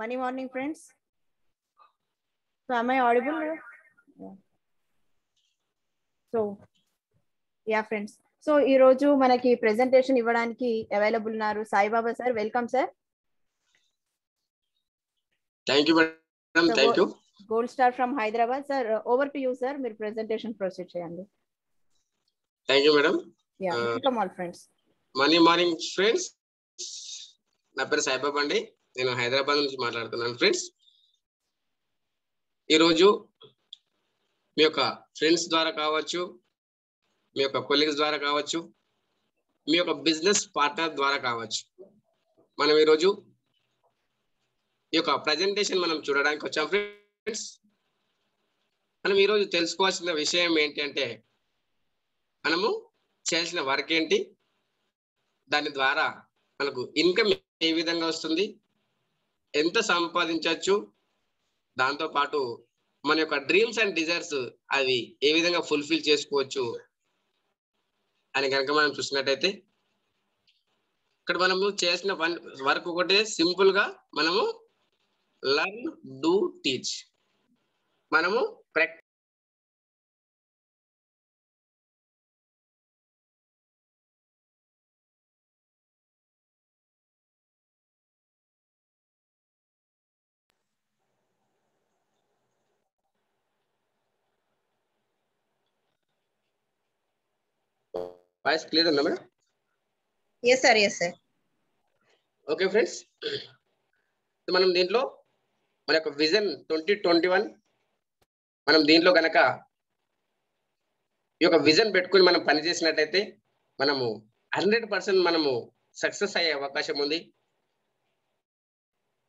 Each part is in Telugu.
Money morning, friends. So, am I audible? Yeah. So, yeah, friends. So, ఈ రోజు మనకి ప్రెజెంటేషన్ ఇవ్వడానికి అవైలబుల్ ఉన్నారు Saibaba sir. Welcome sir. Thank you madam. Thank you. Gold star from Hyderabad sir. Over to you sir. మీరు ప్రెజెంటేషన్ ప్రొసీడ్ చేయండి. Thank you madam. Yeah, welcome all friends. Money morning friends, నా పేరు సాయిబాబా అండి. నేను హైదరాబాద్ నుంచి మాట్లాడుతున్నాను ఫ్రెండ్స్. ఈరోజు మీ యొక్క ఫ్రెండ్స్ ద్వారా కావచ్చు, మీ యొక్క కొలీగ్స్ ద్వారా కావచ్చు, మీ యొక్క బిజినెస్ పార్ట్నర్ ద్వారా కావచ్చు, మనం ఈరోజు ఈ యొక్క ప్రజెంటేషన్ మనం చూడడానికి వచ్చాం ఫ్రెండ్స్. మనం ఈరోజు తెలుసుకోవాల్సిన విషయం ఏంటి అంటే, మనము చేయాల్సిన వర్క్ ఏంటి, దాని ద్వారా మనకు ఇన్కమ్ ఏ విధంగా వస్తుంది, ఎంత సంపాదించవచ్చు, దాంతోపాటు మన యొక్క డ్రీమ్స్ అండ్ డిజైర్స్ అవి ఏ విధంగా ఫుల్ఫిల్ చేసుకోవచ్చు అని కనుక మనం చూసినట్టయితే, ఇక్కడ మనము చేసిన వర్క్ ఒకటే సింపుల్ గా మనము లర్న్ డూ టీచ్. మనము వాయిస్ క్లియర్ ఉందా madam? Yes sir, yes sir. Okay friends, మనం దీంట్లో మన యొక్క విజన్ 2021 మనం దీంట్లో కనుక ఈ యొక్క విజన్ పెట్టుకుని మనం పనిచేసినట్టయితే మనము 100% మనము సక్సెస్ అయ్యే అవకాశం ఉంది.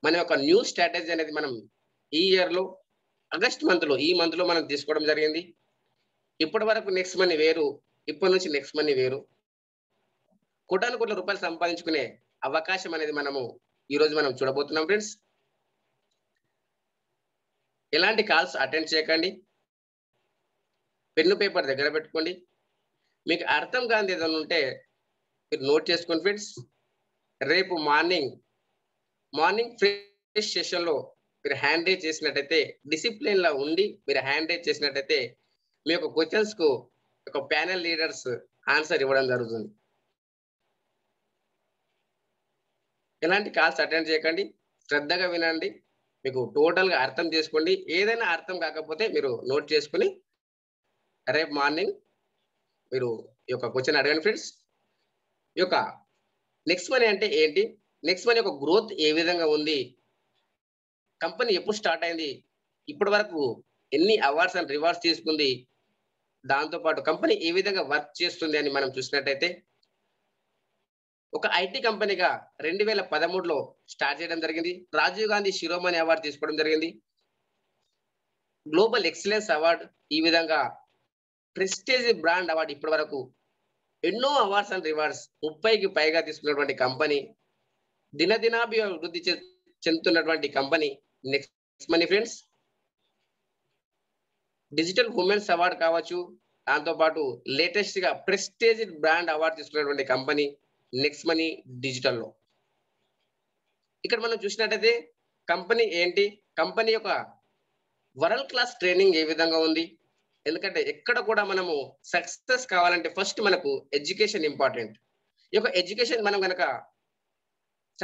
మన యొక్క న్యూ స్ట్రాటజీ అనేది మనం ఈ ఇయర్ లో ఆగస్ట్ మంత్ లో మనం తీసుకోవడం జరిగింది. ఇప్పటి వరకు నెక్స్ట్ మనీ వేరు, ఇప్పటి నుంచి నెక్స్ట్ మనీ వేరు. కోట్ల రూపాయలు సంపాదించుకునే అవకాశం అనేది మనము ఈ రోజు మనం చూడబోతున్నాం ఫ్రెండ్స్. ఎలాంటి కాల్స్ అటెండ్ చేయకండి, పెన్ను పేపర్ దగ్గర పెట్టుకోండి. మీకు అర్థం కాని ఏదైనా ఉంటే మీరు నోట్ చేసుకోండి ఫ్రెండ్స్. రేపు మార్నింగ్ ఫ్రెష్ సెషన్ లో మీరు హ్యాండ్ రైజ్ చేసినట్టయితే, డిసిప్లిన్ లో ఉండి మీరు హ్యాండ్ రైజ్ చేసినట్టయితే మీ యొక్క క్వశ్చన్స్ కు ఒక ప్యానెల్ లీడర్స్ ఆన్సర్ ఇవ్వడం జరుగుతుంది. ఎలాంటి కాల్స్ అటెండ్ చేయకండి, శ్రద్ధగా వినండి, మీకు టోటల్ గా అర్థం చేసుకోండి. ఏదైనా అర్థం కాకపోతే మీరు నోట్ చేసుకుని రేపు మార్నింగ్ మీరు ఈ యొక్క క్వశ్చన్ అడగండి ఫ్రెండ్స్. ఈ యొక్క నెక్స్ట్ మనీ అంటే ఏంటి, నెక్స్ట్ మనీ యొక్క గ్రోత్ ఏ విధంగా ఉంది, కంపెనీ ఎప్పుడు స్టార్ట్ అయింది, ఇప్పటి వరకు ఎన్ని అవార్డ్స్ అండ్ రివార్డ్స్ తీసుకుంది, దాంతోపాటు కంపెనీ ఏ విధంగా వర్క్ చేస్తుంది అని మనం చూసినట్టయితే, ఒక ఐటీ కంపెనీగా 2013లో స్టార్ట్ చేయడం జరిగింది. రాజీవ్ గాంధీ శిరోమణి అవార్డు తీసుకోవడం జరిగింది, గ్లోబల్ ఎక్సలెన్స్ అవార్డు, ఈ విధంగా ప్రెస్టేజ్ బ్రాండ్ అవార్డు, ఇప్పటి వరకు ఎన్నో అవార్డ్స్ అండ్ రివార్డ్స్ 30కి పైగా తీసుకున్నటువంటి కంపెనీ, దినదినాభివృద్ధి చెందుతున్నటువంటి company next money friends. Digital women's award కావచ్చు, దాంతోపాటు లేటెస్ట్ గా ప్రెస్టేజ్ బ్రాండ్ అవార్డు తీసుకున్నటువంటి కంపెనీ నెక్స్ట్ మనీ డిజిటల్లో. ఇక్కడ మనం చూసినట్టయితే కంపెనీ ఏంటి, కంపెనీ యొక్క వరల్డ్ క్లాస్ ట్రైనింగ్ ఏ విధంగా ఉంది. ఎందుకంటే ఎక్కడ కూడా మనము సక్సెస్ కావాలంటే ఫస్ట్ మనకు ఎడ్యుకేషన్ ఇంపార్టెంట్. ఈ యొక్క ఎడ్యుకేషన్ మనం కనుక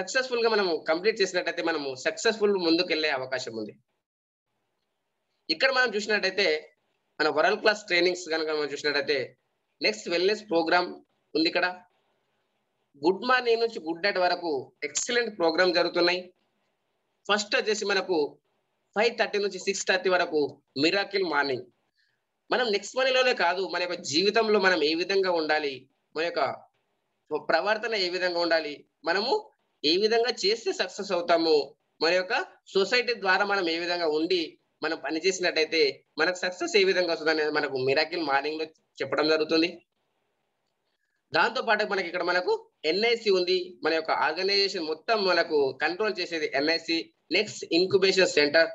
సక్సెస్ఫుల్ గా మనము కంప్లీట్ చేసినట్టయితే మనము సక్సెస్ఫుల్ ముందుకు వెళ్ళే అవకాశం ఉంది. ఇక్కడ మనం చూసినట్టయితే మన వరల్డ్ క్లాస్ ట్రైనింగ్స్ కనుక మనం చూసినట్టయితే నెక్స్ట్ వెల్నెస్ ప్రోగ్రామ్ ఉంది. ఇక్కడ గుడ్ మార్నింగ్ నుంచి గుడ్ నైట్ వరకు ఎక్సలెంట్ ప్రోగ్రామ్ జరుగుతున్నాయి. ఫస్ట్ వచ్చేసి మనకు 5:30 నుంచి 6:30 వరకు మిరాకిల్ మార్నింగ్. మనం నెక్స్ట్ మనీలోనే కాదు, మన యొక్క జీవితంలో మనం ఏ విధంగా ఉండాలి, మన యొక్క ప్రవర్తన ఏ విధంగా ఉండాలి, మనము ఏ విధంగా చేస్తే సక్సెస్ అవుతాము, మన యొక్క సొసైటీ ద్వారా మనం ఏ విధంగా ఉండి మనం పనిచేసినట్టయితే మనకు సక్సెస్ ఏ విధంగా వస్తుంది అనేది మనకు మిరాకిల్ మార్నింగ్ లో చెప్పడం జరుగుతుంది. దాంతో పాటు మనకి ఇక్కడ మనకు ఎన్ఐసి ఉంది. మన యొక్క ఆర్గనైజేషన్ మొత్తం మనకు కంట్రోల్ చేసేది ఎన్ఐసి, నెక్స్ట్ ఇంక్యుబేషన్ సెంటర్,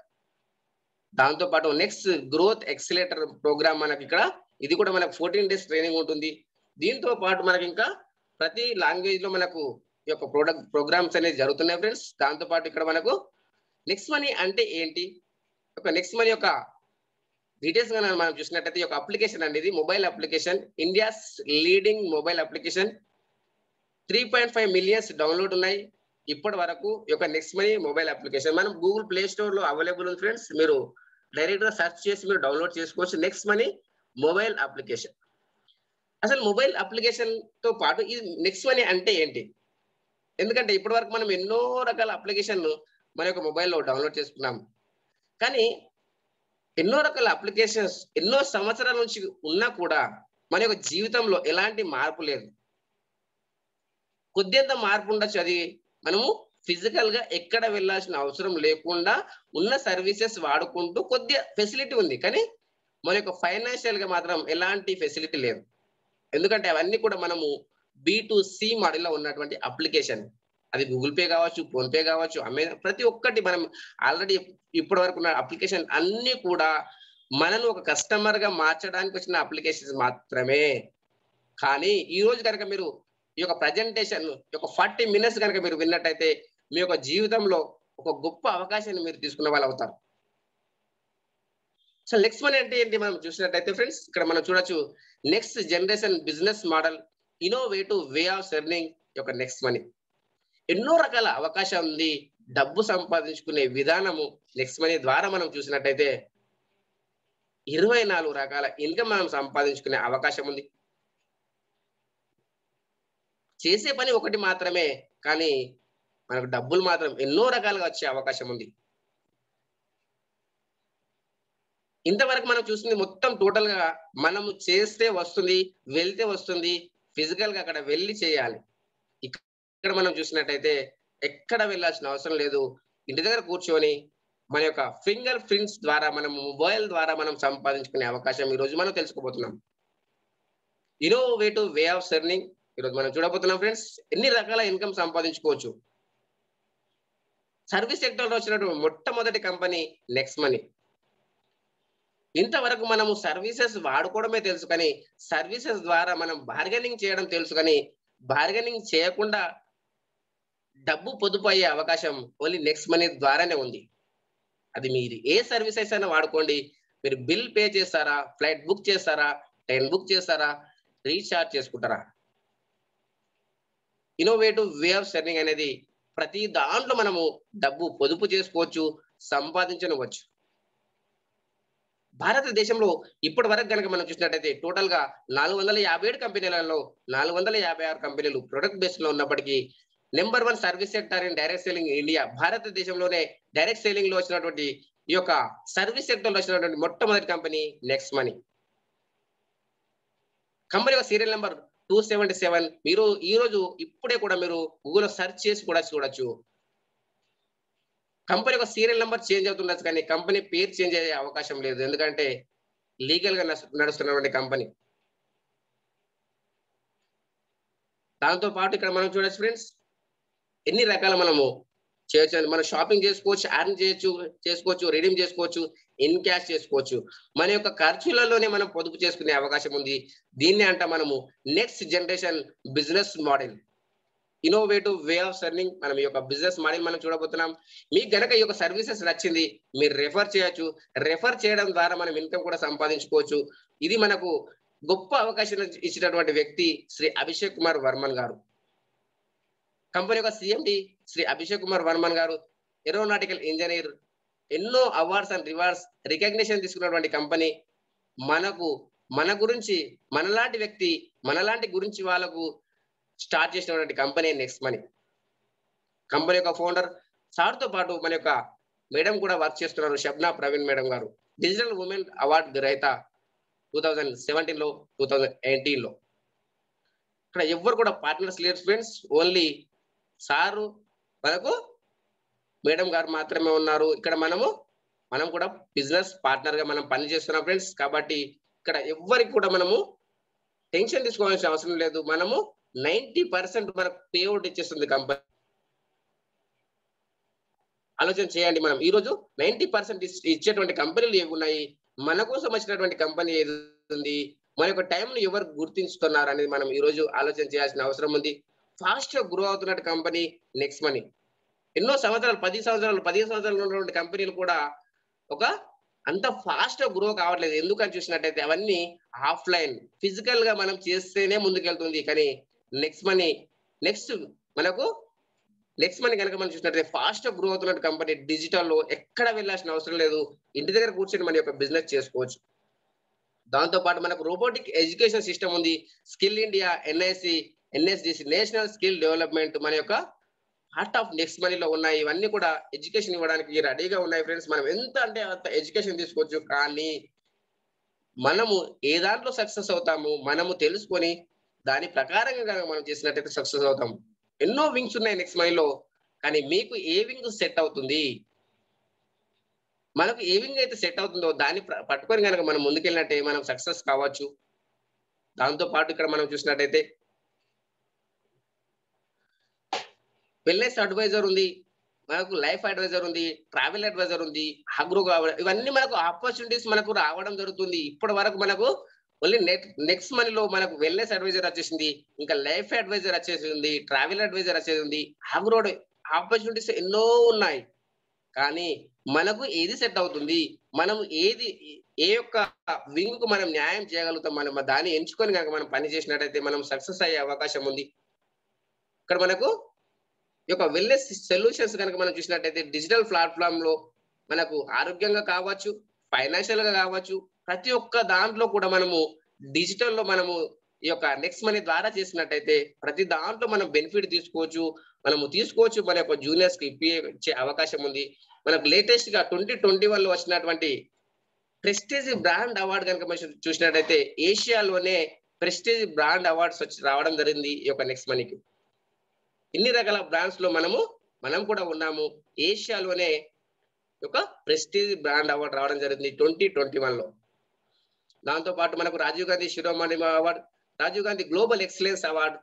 దాంతో పాటు నెక్స్ట్ గ్రోత్ ఎక్సిలేటర్ ప్రోగ్రామ్ మనకి ఇక్కడ, ఇది కూడా మనకు 14 days ట్రైనింగ్ ఉంటుంది. దీంతో పాటు మనకి ఇంకా ప్రతి లాంగ్వేజ్ లో మనకు ఈ యొక్క ప్రోగ్రామ్స్ అనేది జరుగుతున్నాయి ఫ్రెండ్స్. దాంతో పాటు ఇక్కడ మనకు నెక్స్ట్ మనీ అంటే ఏంటి? ఒక నెక్స్ట్ మనీ యొక్క డీటెయిల్స్ మనం చూసినట్టయితే ఈ యొక్క అప్లికేషన్ అండి, ఇది mobile application, India's leading mobile application. 3.5 millions download ఉన్నాయి ఇప్పటి వరకు. ఈ యొక్క నెక్స్ట్ మనీ మొబైల్ అప్లికేషన్ మనం గూగుల్ ప్లే స్టోర్ లో అవైలబుల్ ఉంది ఫ్రెండ్స్. మీరు డైరెక్ట్ గా సెర్చ్ చేసి మీరు డౌన్లోడ్ చేసుకోవచ్చు నెక్స్ట్ మనీ మొబైల్ అప్లికేషన్. అసలు మొబైల్ అప్లికేషన్ తో పాటు ఈ నెక్స్ట్ మనీ అంటే ఏంటి? ఎందుకంటే ఇప్పటి వరకు మనం ఎన్నో రకాల అప్లికేషన్లు మన యొక్క మొబైల్లో డౌన్లోడ్ చేసుకున్నాం. కానీ ఎన్నో రకాల అప్లికేషన్స్ ఎన్నో సంవత్సరాల నుంచి ఉన్నా కూడా మన యొక్క జీవితంలో ఎలాంటి మార్పు లేదు. కొద్దింత మార్పు ఉండొచ్చు, అది మనము ఫిజికల్ గా ఎక్కడ వెళ్ళాల్సిన అవసరం లేకుండా ఉన్న సర్వీసెస్ వాడుకుంటూ కొద్దిగా ఫెసిలిటీ ఉంది, కానీ మన యొక్క ఫైనాన్షియల్ గా మాత్రం ఎలాంటి ఫెసిలిటీ లేదు. ఎందుకంటే అవన్నీ కూడా మనము B2C మోడల్లో ఉన్నటువంటి అప్లికేషన్. అది గూగుల్ పే కావచ్చు, ఫోన్ పే కావచ్చు, అమెజాన్, ప్రతి ఒక్కటి మనం ఆల్రెడీ ఇప్పటి వరకు ఉన్న అప్లికేషన్ అన్ని కూడా మనను ఒక కస్టమర్ గా మార్చడానికి వచ్చిన అప్లికేషన్స్ మాత్రమే. కానీ ఈ రోజు కనుక మీరు ఈ యొక్క ప్రజెంటేషన్ ఒక 40 మినిట్స్ కనుక మీరు విన్నట్టయితే మీ యొక్క జీవితంలో ఒక గొప్ప అవకాశాన్ని మీరు తీసుకున్న వాళ్ళు అవుతారు. సో నెక్స్ట్ మనీ అంటే ఏంటి మనం చూసినట్టయితే ఫ్రెండ్స్, ఇక్కడ మనం చూడొచ్చు next generation business model, innovative way of earning యొక్క నెక్స్ట్ మనీ. ఎన్నో రకాల అవకాశం ఉంది, డబ్బు సంపాదించుకునే విధానము నెక్స్ట్ మనీ ద్వారా మనం చూసినట్టయితే 24 రకాల ఇన్కమ్ మనం సంపాదించుకునే అవకాశం ఉంది. చేసే పని ఒకటి మాత్రమే, కానీ మనకు డబ్బులు మాత్రం ఎన్నో రకాలుగా వచ్చే అవకాశం ఉంది. ఇంతవరకు మనం చూసింది మొత్తం టోటల్ గా మనము చేస్తే వస్తుంది, వెళ్తే వస్తుంది, ఫిజికల్ గా అక్కడ వెళ్ళి చేయాలి. ఇక్కడ మనం చూసినట్టయితే ఎక్కడ వెళ్ళాల్సిన అవసరం లేదు, ఇంటి దగ్గర కూర్చొని మన యొక్క ఫింగర్ ప్రింట్స్ ద్వారా మనం మొబైల్ ద్వారా మనం సంపాదించుకునే అవకాశం ఈ రోజు మనం తెలుసుకోబోతున్నాం. ఇన్నోవేటివ్ వే ఆఫ్ ఎర్నింగ్ ఈరోజు మనం చూడబోతున్నాం ఫ్రెండ్స్. ఎన్ని రకాల ఇన్కమ్ సంపాదించుకోవచ్చు. సర్వీస్ సెక్టర్ లో వచ్చినటువంటి మొట్టమొదటి కంపెనీ నెక్స్ట్ మనీ. ఇంతవరకు మనము సర్వీసెస్ వాడుకోవడమే తెలుసు, కానీ సర్వీసెస్ ద్వారా మనం బార్గెనింగ్ చేయడం తెలుసు, కానీ బార్గెనింగ్ చేయకుండా డబ్బు పొదుపు అయ్యే అవకాశం ఓన్లీ నెక్స్ట్ మనీ ద్వారానే ఉంది. అది మీరు ఏ సర్వీసెస్ అయినా వాడుకోండి, మీరు బిల్ పే చేస్తారా, ఫ్లైట్ బుక్ చేస్తారా, ట్రైన్ బుక్ చేస్తారా, రీఛార్జ్ చేసుకుంటారా, ఇన్నోవేటివ్ వే ఆఫ్ ఎర్నింగ్ అనేది ప్రతి దాంట్లో మనము డబ్బు పొదుపు చేసుకోవచ్చు, సంపాదించవచ్చు. భారతదేశంలో ఇప్పటి వరకు కనుక మనం చూసినట్టయితే టోటల్ గా 457 కంపెనీలలో 456 కంపెనీలు ప్రొడక్ట్ బేస్ లో ఉన్నప్పటికీ number 1 service sector in direct selling India. భారతదేశంలోనే డైరెక్ట్ సెల్లింగ్ లో వచ్చినటువంటి ఈ యొక్క సర్వీస్ సెక్టర్ లో వచ్చినటువంటి మొట్టమొదటి కంపెనీ నెక్స్ట్ మనీ. కంపెనీ యొక్క సీరియల్ నెంబర్ 277. మీరు ఈ రోజు ఇప్పుడే కూడా మీరు గూగుల్ సెర్చ్ చేసి కూడా చూడొచ్చు. కంపెనీ యొక్క సీరియల్ నెంబర్ చేంజ్ అవుతుండొచ్చు, కానీ కంపెనీ పేరు చేంజ్ అయ్యే అవకాశం లేదు, ఎందుకంటే లీగల్ గా నడుస్తున్నటువంటి కంపెనీ. దాంతో పాటు ఇక్కడ మనం చూడొచ్చు ఫ్రెండ్స్, ఎన్ని రకాల మనము చేయొచ్చు. మనం షాపింగ్ చేసుకోవచ్చు, ఎర్న్ చేసుకోవచ్చు, రిడీమ్ చేసుకోవచ్చు, ఇన్ క్యాష్ చేసుకోవచ్చు. మన యొక్క ఖర్చులలోనే మనం పొదుపు చేసుకునే అవకాశం ఉంది. దీన్ని అంట మనము next generation business model, innovative way of earning. మనం ఈ యొక్క బిజినెస్ మోడల్ మనం చూడబోతున్నాం. మీకు గనక ఈ యొక్క సర్వీసెస్ నచ్చింది, మీరు రెఫర్ చేయొచ్చు. రెఫర్ చేయడం ద్వారా మనం ఇన్కమ్ కూడా సంపాదించుకోవచ్చు. ఇది మనకు గొప్ప అవకాశం ఇచ్చినటువంటి వ్యక్తి శ్రీ అభిషేక్ కుమార్ వర్మన్ గారు. కంపెనీ యొక్క సిఎండి శ్రీ అభిషేక్ కుమార్ వర్మన్ గారు ఏరోనాటికల్ ఇంజనీర్. ఎన్నో అవార్డ్స్ అండ్ రివార్డ్స్ రికగ్నిషన్ తీసుకున్నటువంటి కంపెనీ. మన గురించి మనలాంటి వ్యక్తి, మనలాంటి గురించి వాళ్ళకు స్టార్ట్ చేసినటువంటి కంపెనీ నెక్స్ట్ మనీ. కంపెనీ యొక్క ఫౌండర్ సార్తో పాటు మన యొక్క మేడం కూడా వర్క్ చేస్తున్నారు, షబ్నా ప్రవీణ్ మేడం గారు. డిజిటల్ ఉమెన్ అవార్డు గ్రహీత 2017 లో 2018 లో. ఇక్కడ ఎవ్వరు కూడా పార్ట్నర్స్ లేరు ఫ్రెండ్స్, ఓన్లీ సారు మనకు మేడం గారు మాత్రమే ఉన్నారు. ఇక్కడ మనం కూడా బిజినెస్ పార్ట్నర్ గా మనం పని చేస్తున్నాం ఫ్రెండ్స్. కాబట్టి ఇక్కడ ఎవ్వరికి కూడా మనము టెన్షన్ తీసుకోవాల్సిన అవసరం లేదు. మనము 90% మనకు పేఅవుట్ ఇచ్చేస్తుంది కంపెనీ. ఆలోచన చేయండి, మనం ఈ రోజు 90% ఇచ్చేటువంటి కంపెనీలు ఏవి ఉన్నాయి, మన కోసం వచ్చినటువంటి కంపెనీ ఏది ఉంది, మన యొక్క టైంను ఎవరు గుర్తించుతున్నారు అనేది మనం ఈ రోజు ఆలోచన చేయాల్సిన అవసరం ఉంది. ఫాస్ట్ గా గ్రో అవుతున్న కంపెనీ నెక్స్ట్ మనీ. ఎన్నో సంవత్సరాలు 10 సంవత్సరాలు 15 సంవత్సరాలు ఉన్నటువంటి కంపెనీలు కూడా ఒక అంత ఫాస్ట్ గా గ్రో కావట్లేదు. ఎందుకని చూసినట్టయితే అవన్నీ ఆఫ్లైన్ ఫిజికల్ గా మనం చేస్తేనే ముందుకెళ్తుంది. కానీ నెక్స్ట్ మనీ నెక్స్ట్ మనకు నెక్స్ట్ మనీ కనుక మనం చూసినట్టయితే ఫాస్ట్ గా గ్రో అవుతున్న కంపెనీ డిజిటల్ లో ఎక్కడ వెళ్ళాల్సిన అవసరం లేదు. ఇంటి దగ్గర కూర్చొని మన యొక్క బిజినెస్ చేసుకోవచ్చు. దాంతో పాటు మనకు రోబోటిక్ ఎడ్యుకేషన్ సిస్టమ్ ఉంది. Skill India, NIC, NSDC, national skill development మన యొక్క హార్ట్ ఆఫ్ నెక్స్ట్ మనీలో ఉన్నాయి. ఇవన్నీ కూడా ఎడ్యుకేషన్ ఇవ్వడానికి రెడీగా ఉన్నాయి ఫ్రెండ్స్. మనం ఎంత అంటే అంత ఎడ్యుకేషన్ తీసుకోవచ్చు. కానీ మనము ఏ దాంట్లో సక్సెస్ అవుతాము మనము తెలుసుకొని దాని ప్రకారంగా కనుక మనం చేసినట్టయితే సక్సెస్ అవుతాం. ఎన్నో వింగ్స్ ఉన్నాయి నెక్స్ట్ మనీలో, కానీ మీకు ఏ వింగ్ సెట్ అవుతుంది, మనకు ఏ వింగ్ అయితే సెట్ అవుతుందో దాన్ని పట్టుకొని కనుక మనం ముందుకెళ్ళినట్టే మనం సక్సెస్ కావచ్చు. దాంతో పాటు ఇక్కడ మనం చూసినట్టయితే వెల్నెస్ అడ్వైజర్ ఉంది, మనకు లైఫ్ అడ్వైజర్ ఉంది, ట్రావెల్ అడ్వైజర్ ఉంది, అగ్రో ఇవన్నీ మనకు ఆపర్చునిటీస్ మనకు రావడం జరుగుతుంది. ఇప్పటి వరకు మనకు ఓన్లీ నెక్స్ట్ మనీలో మనకు వెల్నెస్ అడ్వైజర్ వచ్చేసింది, ఇంకా లైఫ్ అడ్వైజర్ వచ్చేసింది, ట్రావెల్ అడ్వైజర్ వచ్చేసింది, అగ్రో ఆపర్చునిటీస్ ఎన్నో ఉన్నాయి. కానీ మనకు ఏది సెట్ అవుతుంది, మనం ఏ యొక్క వింగ్ కు మనం న్యాయం చేయగలుగుతాం, మనం దాన్ని ఎంచుకొని కనుక మనం పని చేసినట్టయితే మనం సక్సెస్ అయ్యే అవకాశం ఉంది. ఇక్కడ మనకు ఈ యొక్క వెల్నెస్ సొల్యూషన్స్ కనుక మనం చూసినట్టయితే డిజిటల్ ప్లాట్ఫామ్ లో మనకు ఆరోగ్యంగా కావచ్చు, ఫైనాన్షియల్ గా కావచ్చు, ప్రతి ఒక్క దాంట్లో కూడా మనము డిజిటల్ లో మనము ఈ యొక్క నెక్స్ట్ మనీ ద్వారా చేసినట్టయితే ప్రతి దాంట్లో మనం బెనిఫిట్ తీసుకోవచ్చు. మన యొక్క జూనియర్స్ కి ఇచ్చే అవకాశం ఉంది. మనకు లేటెస్ట్ గా 2021 లో వచ్చినటువంటి ప్రెస్టీజ్ బ్రాండ్ అవార్డు కనుక మనం చూసినట్టయితే ఏషియాలోనే ప్రెస్టీజ్ బ్రాండ్ అవార్డ్స్ రావడం జరిగింది ఈ యొక్క నెక్స్ట్ మనీకి. ఇన్ని రకాల బ్రాండ్స్ లో మనం కూడా ఉన్నాము. ఏషియాలోనే ఒక ప్రెస్టీజ్ బ్రాండ్ అవార్డు రావడం జరిగింది 2021 లో. దాంతో పాటు మనకు Rajiv Gandhi Shiromani award, Rajiv Gandhi global excellence award,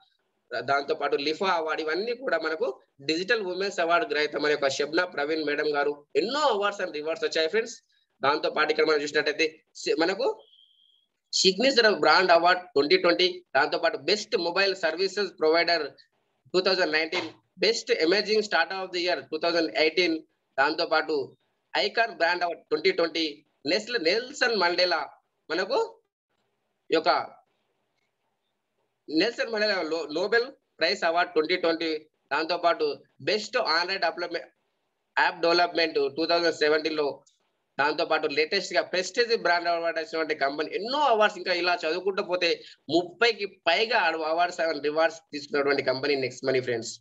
దాంతో పాటు లిఫా అవార్డు, ఇవన్నీ కూడా మనకు డిజిటల్ ఉమెన్స్ అవార్డు గ్రహీత మన యొక్క షబ్నా ప్రవీణ్ మేడం గారు. ఎన్నో అవార్డ్స్ అండ్ రివార్డ్స్ వచ్చాయి ఫ్రెండ్స్. దాంతో పాటు ఇక్కడ మనం చూసినట్టయితే మనకు సిగ్నేచర్ బ్రాండ్ అవార్డ్ 2020, దాంతో పాటు best mobile services provider 2019, best emerging startup of the year 2018, దాంతో పాటు icon brand award 2020, Nelson Mandela మనకు ఈ యొక్క Nelson Mandela Nobel prize award 2020, దాంతో పాటు బెస్ట్ ఆన్లైన్ యాప్ డెవలప్మెంట్ 2017 లో, దాంతో పాటు లేటెస్ట్ గా ప్రెస్టీజ్ బ్రాండ్ అవార్డ్ వచ్చినటువంటి కంపెనీ. ఎన్నో అవార్డ్స్, ఇంకా ఇలా చదువుకుంటూ పోతే 30కి పైగా అవార్డ్స్ అండ్ రివార్డ్స్ తీసుకున్నటువంటి కంపెనీ నెక్స్ట్ మనీ ఫ్రెండ్స్.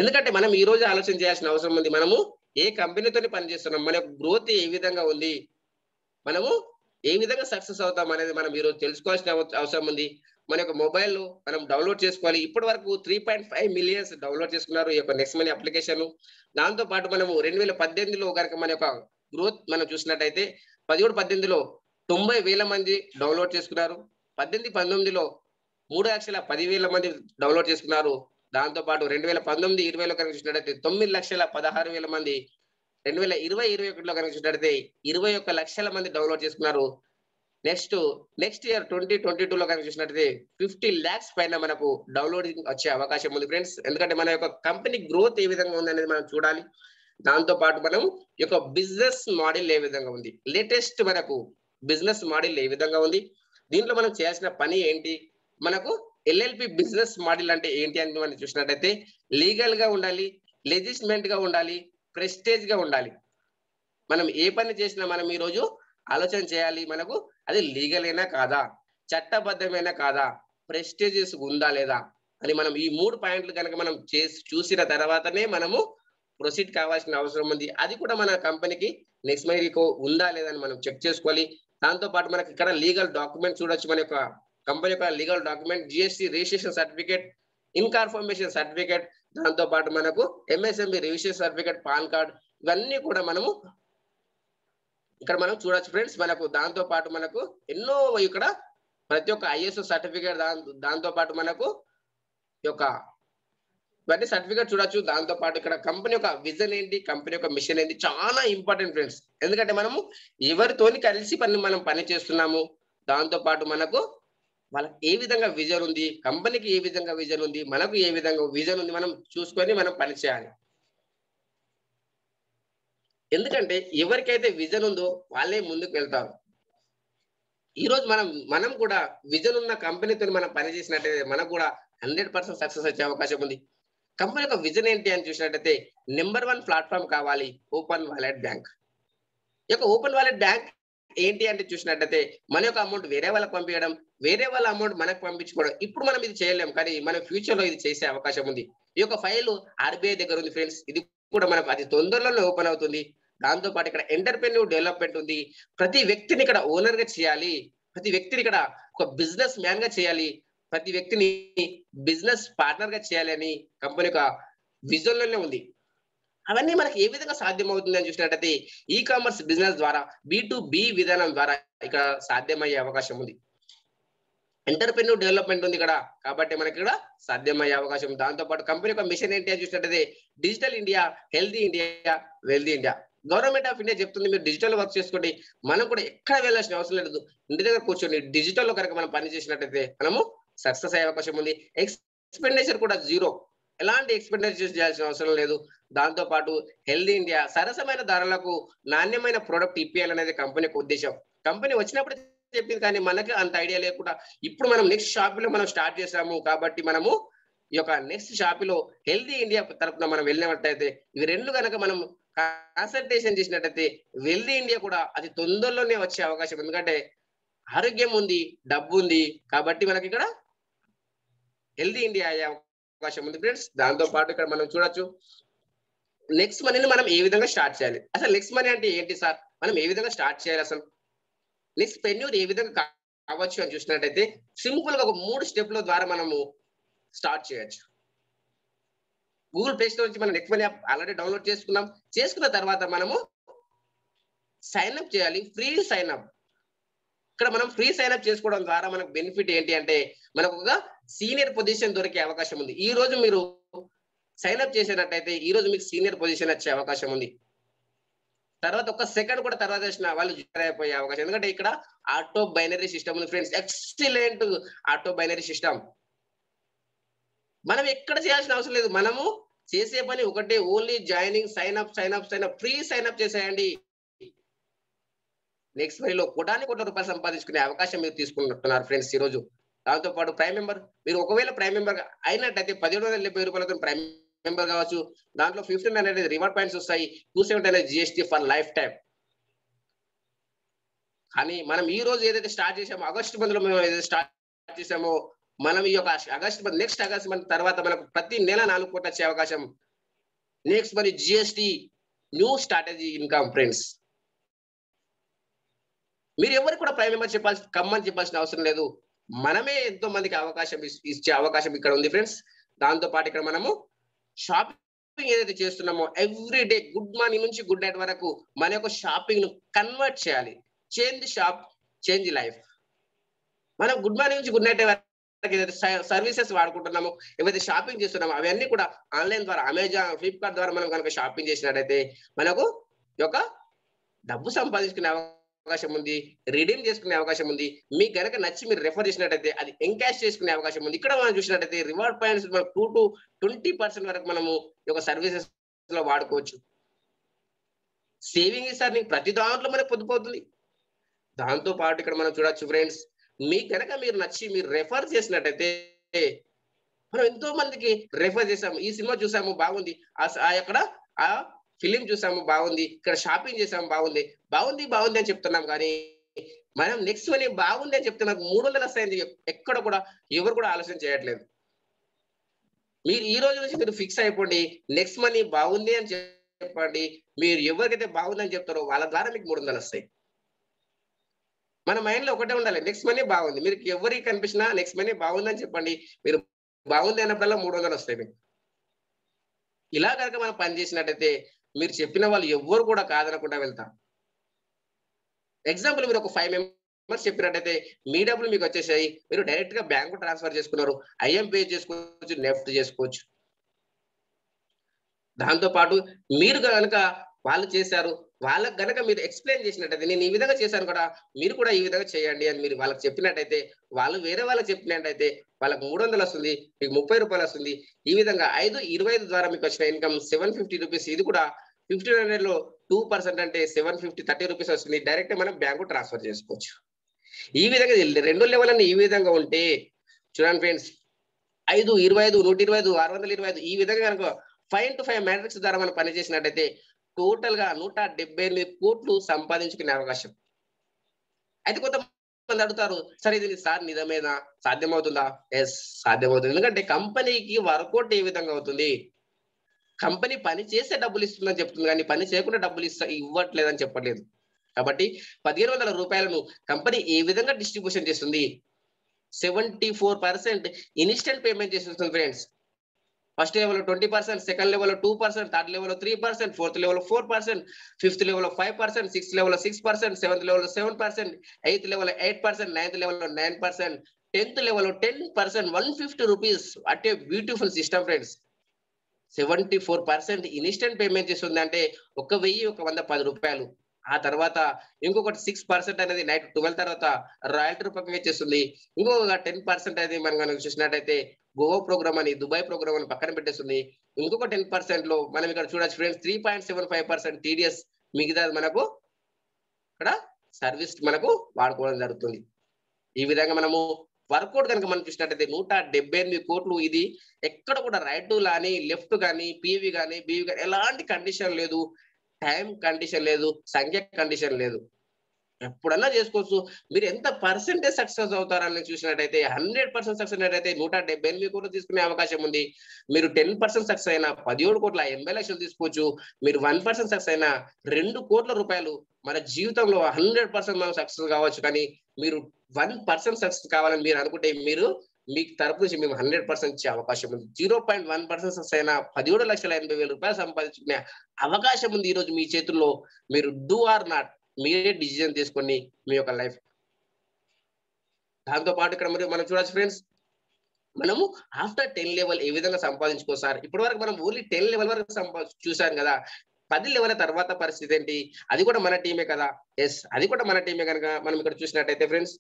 ఎందుకంటే మనం ఈ రోజు ఆలోచన చేయాల్సిన అవసరం ఉంది. మనము ఏ కంపెనీతో పనిచేస్తున్నాం, మన గ్రోత్ ఏ విధంగా ఉంది, మనము ఏ విధంగా సక్సెస్ అవుతాం అనేది మనం ఈ రోజు తెలుసుకోవాల్సిన అవసరం ఉంది. మన యొక్క మొబైల్ మనం డౌన్లోడ్ చేసుకోవాలి. ఇప్పటి వరకు 3.5 మిలియన్స్ డౌన్లోడ్ చేసుకున్నారు ఈ యొక్క నెక్స్ట్ మనీ అప్లికేషన్. దాంతో పాటు మనము 2018లో కనుక మన యొక్క గ్రోత్ మనం చూసినట్టయితే 17-18లో 90,000 మంది డౌన్లోడ్ చేసుకున్నారు. 18-19లో 3,10,000 మంది డౌన్లోడ్ చేసుకున్నారు. దాంతో పాటు 2019-20లో కనుక చూసినట్టయితే 9,16,000 మంది, 2020-21లో కనుక చూసినట్టయితే 21 లక్షల మంది డౌన్లోడ్ చేసుకున్నారు. నెక్స్ట్ ఇయర్ 2022లో కనుక చూసినట్టయితే 50 lakhs పైన మనకు డౌన్లోడింగ్ వచ్చే అవకాశం ఉంది ఫ్రెండ్స్. ఎందుకంటే మన యొక్క కంపెనీ గ్రోత్ ఏ విధంగా ఉంది అనేది మనం చూడాలి. దాంతో పాటు మనం ఈ యొక్క బిజినెస్ మోడల్ ఏ విధంగా ఉంది, లేటెస్ట్ మనకు బిజినెస్ మోడల్ ఏ విధంగా ఉంది, దీంట్లో మనం చేయాల్సిన పని ఏంటి, మనకు ఎల్ఎల్పి బిజినెస్ మోడల్ అంటే ఏంటి అని మనం చూసినట్టయితే లీగల్ గా ఉండాలి, లెజిస్మెంట్ గా ఉండాలి, ప్రెస్టేజ్ గా ఉండాలి. మనం ఏ పని చేసినా మనం ఈ రోజు ఆలోచన చేయాలి, మనకు అది లీగల్ అయినా కాదా, చట్టబద్ధమైనా కాదా, ప్రెస్టేజియస్ ఉందా లేదా అని మనం ఈ 3 పాయింట్లు కనుక మనం చూసిన తర్వాతనే మనము ప్రొసీడ్ కావాల్సిన అవసరం ఉంది. అది కూడా మన కంపెనీకి నెక్స్ట్ మనీకి ఉందా లేదా అని మనం చెక్ చేసుకోవాలి. దాంతో పాటు మనకి ఇక్కడ లీగల్ డాక్యుమెంట్ చూడొచ్చు. మన యొక్క కంపెనీ యొక్క legal document GST registration certificate, incorporation certificate, దాంతో పాటు మనకు MSME registration certificate, PAN card, ఇవన్నీ కూడా మనము ఇక్కడ మనం చూడొచ్చు ఫ్రెండ్స్. మనకు దాంతో పాటు మనకు ఎన్నో ఇక్కడ ప్రతి ఒక్క ఐఎస్ఓ సర్టిఫికేట్, దాంతో పాటు మనకు ఈ యొక్క ఇవన్నీ సర్టిఫికేట్ చూడొచ్చు. దాంతో పాటు ఇక్కడ కంపెనీ యొక్క విజన్ ఏంటి, కంపెనీ యొక్క మిషన్ ఏంటి, చాలా ఇంపార్టెంట్ ఫ్రెండ్స్. ఎందుకంటే మనము ఎవరితోని కలిసి మనం పని చేస్తున్నాము, దాంతో పాటు మనకు వాళ్ళకి ఏ విధంగా విజన్ ఉంది, కంపెనీకి ఏ విధంగా విజన్ ఉంది, మనకు ఏ విధంగా విజన్ ఉంది, మనం చూసుకొని మనం పని చేయాలి. ఎందుకంటే ఎవరికైతే విజన్ ఉందో వాళ్ళే ముందుకు వెళ్తారు. ఈ రోజు మనం కూడా విజన్ ఉన్న కంపెనీతో మనం పనిచేసినట్టయితే మనకు కూడా 100% సక్సెస్ వచ్చే అవకాశం ఉంది. కంపెనీ యొక్క విజన్ ఏంటి అని చూసినట్టయితే నెంబర్ 1 ప్లాట్ఫామ్ కావాలి ఓపెన్ వాలెట్ బ్యాంక్. ఈ యొక్క ఓపెన్ వాలెట్ బ్యాంక్ ఏంటి అంటే చూసినట్టయితే మన యొక్క అమౌంట్ వేరే వాళ్ళకి పంపించడం, వేరే వాళ్ళ అమౌంట్ మనకు పంపించుకోవడం. ఇప్పుడు మనం ఇది చేయలేం, కానీ మన ఫ్యూచర్ లో ఇది చేసే అవకాశం ఉంది. ఈ యొక్క ఫైల్ ఆర్బీఐ దగ్గర ఉంది ఫ్రెండ్స్. ఇది కూడా మనకు అతి తొందరలోనే ఓపెన్ అవుతుంది. దాంతో పాటు ఇక్కడ ఎంటర్‌ప్రెన్యూర్ డెవలప్‌మెంట్ ఉంది. ప్రతి వ్యక్తిని ఇక్కడ ఓనర్ గా చేయాలి. ప్రతి వ్యక్తిని ఇక్కడ ఒక బిజినెస్ మ్యాన్ గా చేయాలి. ప్రతి వ్యక్తిని బిజినెస్ పార్ట్నర్ గా చేయాలి అని కంపెనీ యొక్క విజన్ లోనే ఉంది. అవన్నీ మనకి ఏ విధంగా సాధ్యమవుతుంది అని చూసినట్టయితే ఈ కామర్స్ బిజినెస్ ద్వారా B2B విధానం ద్వారా ఇక్కడ సాధ్యమయ్యే అవకాశం ఉంది. ఎంటర్‌ప్రెన్యూర్ డెవలప్‌మెంట్ ఉంది ఇక్కడ, కాబట్టి మనకి ఇక్కడ సాధ్యమయ్యే అవకాశం ఉంది. దాంతో పాటు కంపెనీ యొక్క మిషన్ ఏంటి అని చూసినట్టయితే digital India, healthy India, wealthy India. Government of India చెప్తుంది మీరు డిజిటల్ వర్క్ చేసుకోండి. మనం కూడా ఎక్కడ వెళ్ళాల్సిన అవసరం లేదు. ఇంటి దగ్గర కూర్చొని డిజిటల్ లో కనుక మనం పని చేసినట్టయితే మనము సక్సెస్ అయ్యే అవకాశం ఉంది. ఎక్స్పెండిచర్ కూడా జీరో, ఎలాంటి ఎక్స్పెండిచర్ చేయాల్సిన అవసరం లేదు. దాంతో పాటు హెల్దీ ఇండియా, సరసమైన ధరలకు నాణ్యమైన ప్రోడక్ట్ ఇప్పియాలనేది కంపెనీ యొక్క ఉద్దేశం. కంపెనీ వచ్చినప్పుడు చెప్పింది, కానీ మనకి అంత ఐడియా లేకుండా ఇప్పుడు మనం నెక్స్ట్ షాప్ లో మనం స్టార్ట్ చేసాము. కాబట్టి మనము ఈ యొక్క నెక్స్ట్ షాప్ లో హెల్దీ ఇండియా తరపున మనం వెళ్ళినట్టయితే ఇవి రెండు కనుక మనం కాన్సన్ట్రేషన్ చేసినట్టయితే వెల్దీ ఇండియా కూడా అతి తొందరలోనే వచ్చే అవకాశం. ఎందుకంటే ఆరోగ్యం ఉంది, డబ్బు ఉంది, కాబట్టి మనకి ఇక్కడ హెల్దీ ఇండియా అయ్యే అవకాశం ఉంది ఫ్రెండ్స్. దాంతో పాటు ఇక్కడ మనం చూడొచ్చు నెక్స్ట్ మనీని మనం ఏ విధంగా స్టార్ట్ చేయాలి. అసలు నెక్స్ట్ మనీ అంటే ఏంటి సార్, మనం ఏ విధంగా స్టార్ట్ చేయాలి, అసలు నెక్స్ట్ పెన్యూర్ ఏ విధంగా కావచ్చు అని చూసినట్టయితే సింపుల్ గా ఒక 3 స్టెప్ల ద్వారా మనము స్టార్ట్ చేయొచ్చు. గూగుల్ ప్లే స్టోర్ నుంచి మనం next money app already download చేసుకున్నాం. చేసుకున్న తర్వాత మనము సైన్ అప్ చేయాలి, ఫ్రీ సైన్ అప్. ఇక్కడ మనం ఫ్రీ సైన్ అప్ చేసుకోవడం ద్వారా మనకు బెనిఫిట్ ఏంటి అంటే మనకు ఒక సీనియర్ పొజిషన్ దొరికే అవకాశం ఉంది. ఈ రోజు మీరు సైన్ అప్ చేసినట్టయితే ఈ రోజు మీకు సీనియర్ పొజిషన్ వచ్చే అవకాశం ఉంది. తర్వాత ఒక సెకండ్ కూడా తర్వాత వచ్చిన వాళ్ళు జాయిన్ అయిపోయే అవకాశం. ఎందుకంటే ఇక్కడ ఆటో బైనరీ సిస్టమ్ ఉంది friends, excellent auto binary system. మనం ఎక్కడ చేయాల్సిన అవసరం లేదు. మనము చేసే పని ఒకటే, only joining, sign up, free sign up చేసేయండి. నెక్స్ట్ మనీలో కోట్ల రూపాయలు సంపాదించుకునే అవకాశం మీరు తీసుకుంటున్నారు ఫ్రెండ్స్ ఈ రోజు. దాంతో పాటు ప్రైమ్ మెంబర్, మీరు ఒకవేళ ప్రైమ్ మెంబర్ అయినట్టయితే 1770 రూపాయలతో ప్రైమ్ మెంబర్ కావచ్చు. దాంట్లో 15 అనేది రివార్డ్ పాయింట్స్ వస్తాయి, 270 అనేది GST ఫర్ లైఫ్ టైం. కానీ మనం ఈ రోజు ఏదైతే స్టార్ట్ చేసామో, ఆగస్టు మంత్లో మేము ఏదైతే స్టార్ట్ చేసామో, మనం ఈ యొక్క నెక్స్ట్ ఆగస్ట్ మంత్ తర్వాత మనకు ప్రతి నెల 4 కోట్లు వచ్చే అవకాశం. నెక్స్ట్ మరి GST new strategy income friends. మీరు ఎవరికి కూడా ప్రైమ్ మెంబర్ కమ్మని చెప్పాల్సిన అవసరం లేదు. మనమే ఎంతో మందికి అవకాశం ఇచ్చే అవకాశం ఇక్కడ ఉంది ఫ్రెండ్స్. దాంతో పాటు ఇక్కడ మనము షాపింగ్ ఏదైతే చేస్తున్నామో ఎవ్రీ డే గుడ్ మార్నింగ్ నుంచి గుడ్ నైట్ వరకు మన యొక్క షాపింగ్ ను కన్వర్ట్ చేయాలి. Change shop, change life. మనం గుడ్ మార్నింగ్ నుంచి గుడ్ నైట్ వరకు ఏదైతే సర్వీసెస్ వాడుకుంటున్నామో, ఏవైతే షాపింగ్ చేస్తున్నామో అవన్నీ కూడా ఆన్లైన్ ద్వారా, అమెజాన్, ఫ్లిప్కార్ట్ ద్వారా మనం కనుక షాపింగ్ చేసినట్టయితే మనకు యొక్క డబ్బు సంపాదించుకునే అవకాశం ఉంది, రిడీమ్ చేసుకునే అవకాశం ఉంది. మీకు గనక నచ్చి మీరు రెఫర్ చేసినట్టయితే అది ఎంకాష్ చేసుకునే అవకాశం ఉంది. ఇక్కడ మనం చూసినట్టయితే రివార్డ్ పాయింట్స్ 2 to 20% వరకు మనము ఈ యొక్క సర్వీసెస్ లో వాడుకోవచ్చు. సేవింగ్ సార్ నీకు ప్రతి దాంట్లో మనకు పొందుపోతుంది. దాంతో పాటు ఇక్కడ మనం చూడొచ్చు ఫ్రెండ్స్, మీకు గనక మీరు నచ్చి మీరు రెఫర్ చేసినట్టయితే మనం ఎంతో మందికి రెఫర్ చేసాము. ఈ సినిమా చూసాము బాగుంది, అక్కడ ఆ ఫిలిం చూసాము బాగుంది, ఇక్కడ షాపింగ్ చేసాము బాగుంది అని చెప్తున్నాం. కానీ మనం నెక్స్ట్ మనీ బాగుంది అని చెప్తున్నారు, 300 వస్తాయింది. ఎక్కడ కూడా ఎవరు కూడా ఆలోచన చేయట్లేదు. మీరు ఈ రోజు నుంచి మీరు ఫిక్స్ అయిపోండి, నెక్స్ట్ మనీ బాగుంది అని చెప్పండి. మీరు ఎవరికైతే బాగుంది అని చెప్తారో వాళ్ళ ద్వారా మీకు 300 వస్తాయి. మన మైండ్ లో ఒకటే ఉండాలి, నెక్స్ట్ మనీ బాగుంది. మీరు ఎవరికి కనిపించినా నెక్స్ట్ మనీ బాగుంది అని చెప్పండి. మీరు బాగుంది అన్నప్పుడల్లా 300 వస్తాయి మీకు. ఇలా కనుక మనం పని చేసినట్టయితే మీరు చెప్పిన వాళ్ళు ఎవ్వరు కూడా కాదనకుండా వెళ్తారు. ఎగ్జాంపుల్ మీరు ఒక 5 మెంబర్స్ చెప్పినట్టయితే మీ డబ్బులు మీకు వచ్చేసాయి. మీరు డైరెక్ట్ గా బ్యాంకు ట్రాన్స్ఫర్ చేసుకున్నారు, IMPay చేసుకోవచ్చు, నెఫ్ట్ చేసుకోవచ్చు. దాంతో పాటు మీరు కనుక వాళ్ళు చేశారు, వాళ్ళకి గనక మీరు ఎక్స్ప్లెయిన్ చేసినట్టయితే నేను ఈ విధంగా చేశాను కదా, మీరు కూడా ఈ విధంగా చేయండి అని మీరు వాళ్ళకి చెప్పినట్టయితే, వాళ్ళు వేరే వాళ్ళకి చెప్పినట్టయితే వాళ్ళకి 300 వస్తుంది, మీకు 30 రూపాయలు వస్తుంది. ఈ విధంగా 5, 25 ద్వారా మీకు వచ్చిన ఇన్కమ్ 750 రూపీస్. ఇది కూడా 1500 లో 2% అంటే 750 30 రూపీస్ వస్తుంది. డైరెక్ట్ మనం బ్యాంకు ట్రాన్స్ఫర్ చేసుకోవచ్చు. ఈ విధంగా రెండు లెవెల్ అన్ని ఈ విధంగా ఉంటే చూడండి ఫ్రెండ్స్, 5, 25, 125, 625 ఈ విధంగా కనుక 5 to 5 మ్యాట్రిక్స్ ద్వారా మనం పనిచేసినట్టయితే టోటల్ గా 178 కోట్లు సంపాదించుకునే అవకాశం. అయితే కొంతమంది అడుగుతారు, సరే ఇది సార్ నిజమేనా, సాధ్యమవుతుందా? ఎస్, సాధ్యమవుతుంది. ఎందుకంటే కంపెనీకి వర్కౌట్ ఏ విధంగా అవుతుంది, కంపెనీ పని చేసే డబ్బులు ఇస్తుందని చెప్తుంది కానీ పని చేయకుండా డబ్బులు ఇవ్వట్లేదని చెప్పట్లేదు. కాబట్టి 1500 రూపాయలను కంపెనీ ఏ విధంగా డిస్ట్రిబ్యూషన్ చేస్తుంది, 74% ఇన్స్టెంట్ పేమెంట్ చేస్తుంది friends. First level 20%, second level 2%, third level 3%, fourth level 4%, fifth level 5%, sixth level 6%, seventh level 7%, eighth level 8%, ninth level 9%, 10th level 10%, 150 rupees. What a beautiful system friends. 74% instant payment చేస్తుంది అంటే 1,110 రూపాయలు. ఆ తర్వాత ఇంకొకటి 6% అనేది నైట్ 12 తర్వాత రాయల్టీ రూపంగా చేస్తుంది. ఇంకొక 10% అనేది మనం చూసినట్టయితే గోవా ప్రోగ్రామ్ అని, దుబాయ్ ప్రోగ్రామ్ అని పక్కన పెట్టేస్తుంది. ఇంకొక 10% లో మనం ఇక్కడ చూడొచ్చు ఫ్రెండ్స్ 3.75% టీడీఎస్. మిగతా మనకు ఇక్కడ సర్వీస్ మనకు వాడుకోవడం జరుగుతుంది. ఈ విధంగా మనము వర్కౌట్ కనుక మనం చూసినట్టయితే 178 కోట్లు. ఇది ఎక్కడ కూడా రైట్ కానీ లెఫ్ట్ కానీ పివి కానీ బివి కానీ ఎలాంటి కండిషన్ లేదు, టైం కండిషన్ లేదు, సంఖ్య కండిషన్ లేదు, ఎప్పుడన్నా చేసుకోవచ్చు. మీరు ఎంత పర్సెంటేజ్ సక్సెస్ అవుతారని చూసినట్టయితే 100% సక్సెస్ అయితే 178 కోట్లు తీసుకునే అవకాశం ఉంది. మీరు 10% సక్సెస్ అయినా 17 కోట్ల 80 లక్షలు తీసుకోవచ్చు. మీరు 1% సక్సెస్ అయినా 2 కోట్ల రూపాయలు. మన జీవితంలో 100% మనం సక్సెస్ కావచ్చు. కానీ మీరు 1% సక్సెస్ కావాలని మీరు అనుకుంటే మీరు మీకు తరపు నుంచి మేము 100% ఇచ్చే అవకాశం ఉంది. 0.1% సక్సెస్ అయినా 17,80,000 రూపాయలు సంపాదించుకునే అవకాశం ఉంది ఈ రోజు మీ చేతుల్లో. మీరు డూ ఆర్ నాట్, మీరే డిసిజన్ తీసుకొని మీ యొక్క లైఫ్. దాంతో పాటు ఇక్కడ మనం చూడొచ్చు ఫ్రెండ్స్, మనము ఆఫ్టర్ 10 లెవెల్ ఏ విధంగా సంపాదించుకో సార్. ఇప్పటి వరకు మనం ఓన్లీ 10 లెవెల్ వరకు చూసాం కదా. 10 లెవెల్ తర్వాత పరిస్థితి ఏంటి, అది కూడా మన టీమే కదా. ఎస్, అది కూడా మన టీమే కనుక మనం ఇక్కడ చూసినట్టయితే ఫ్రెండ్స్,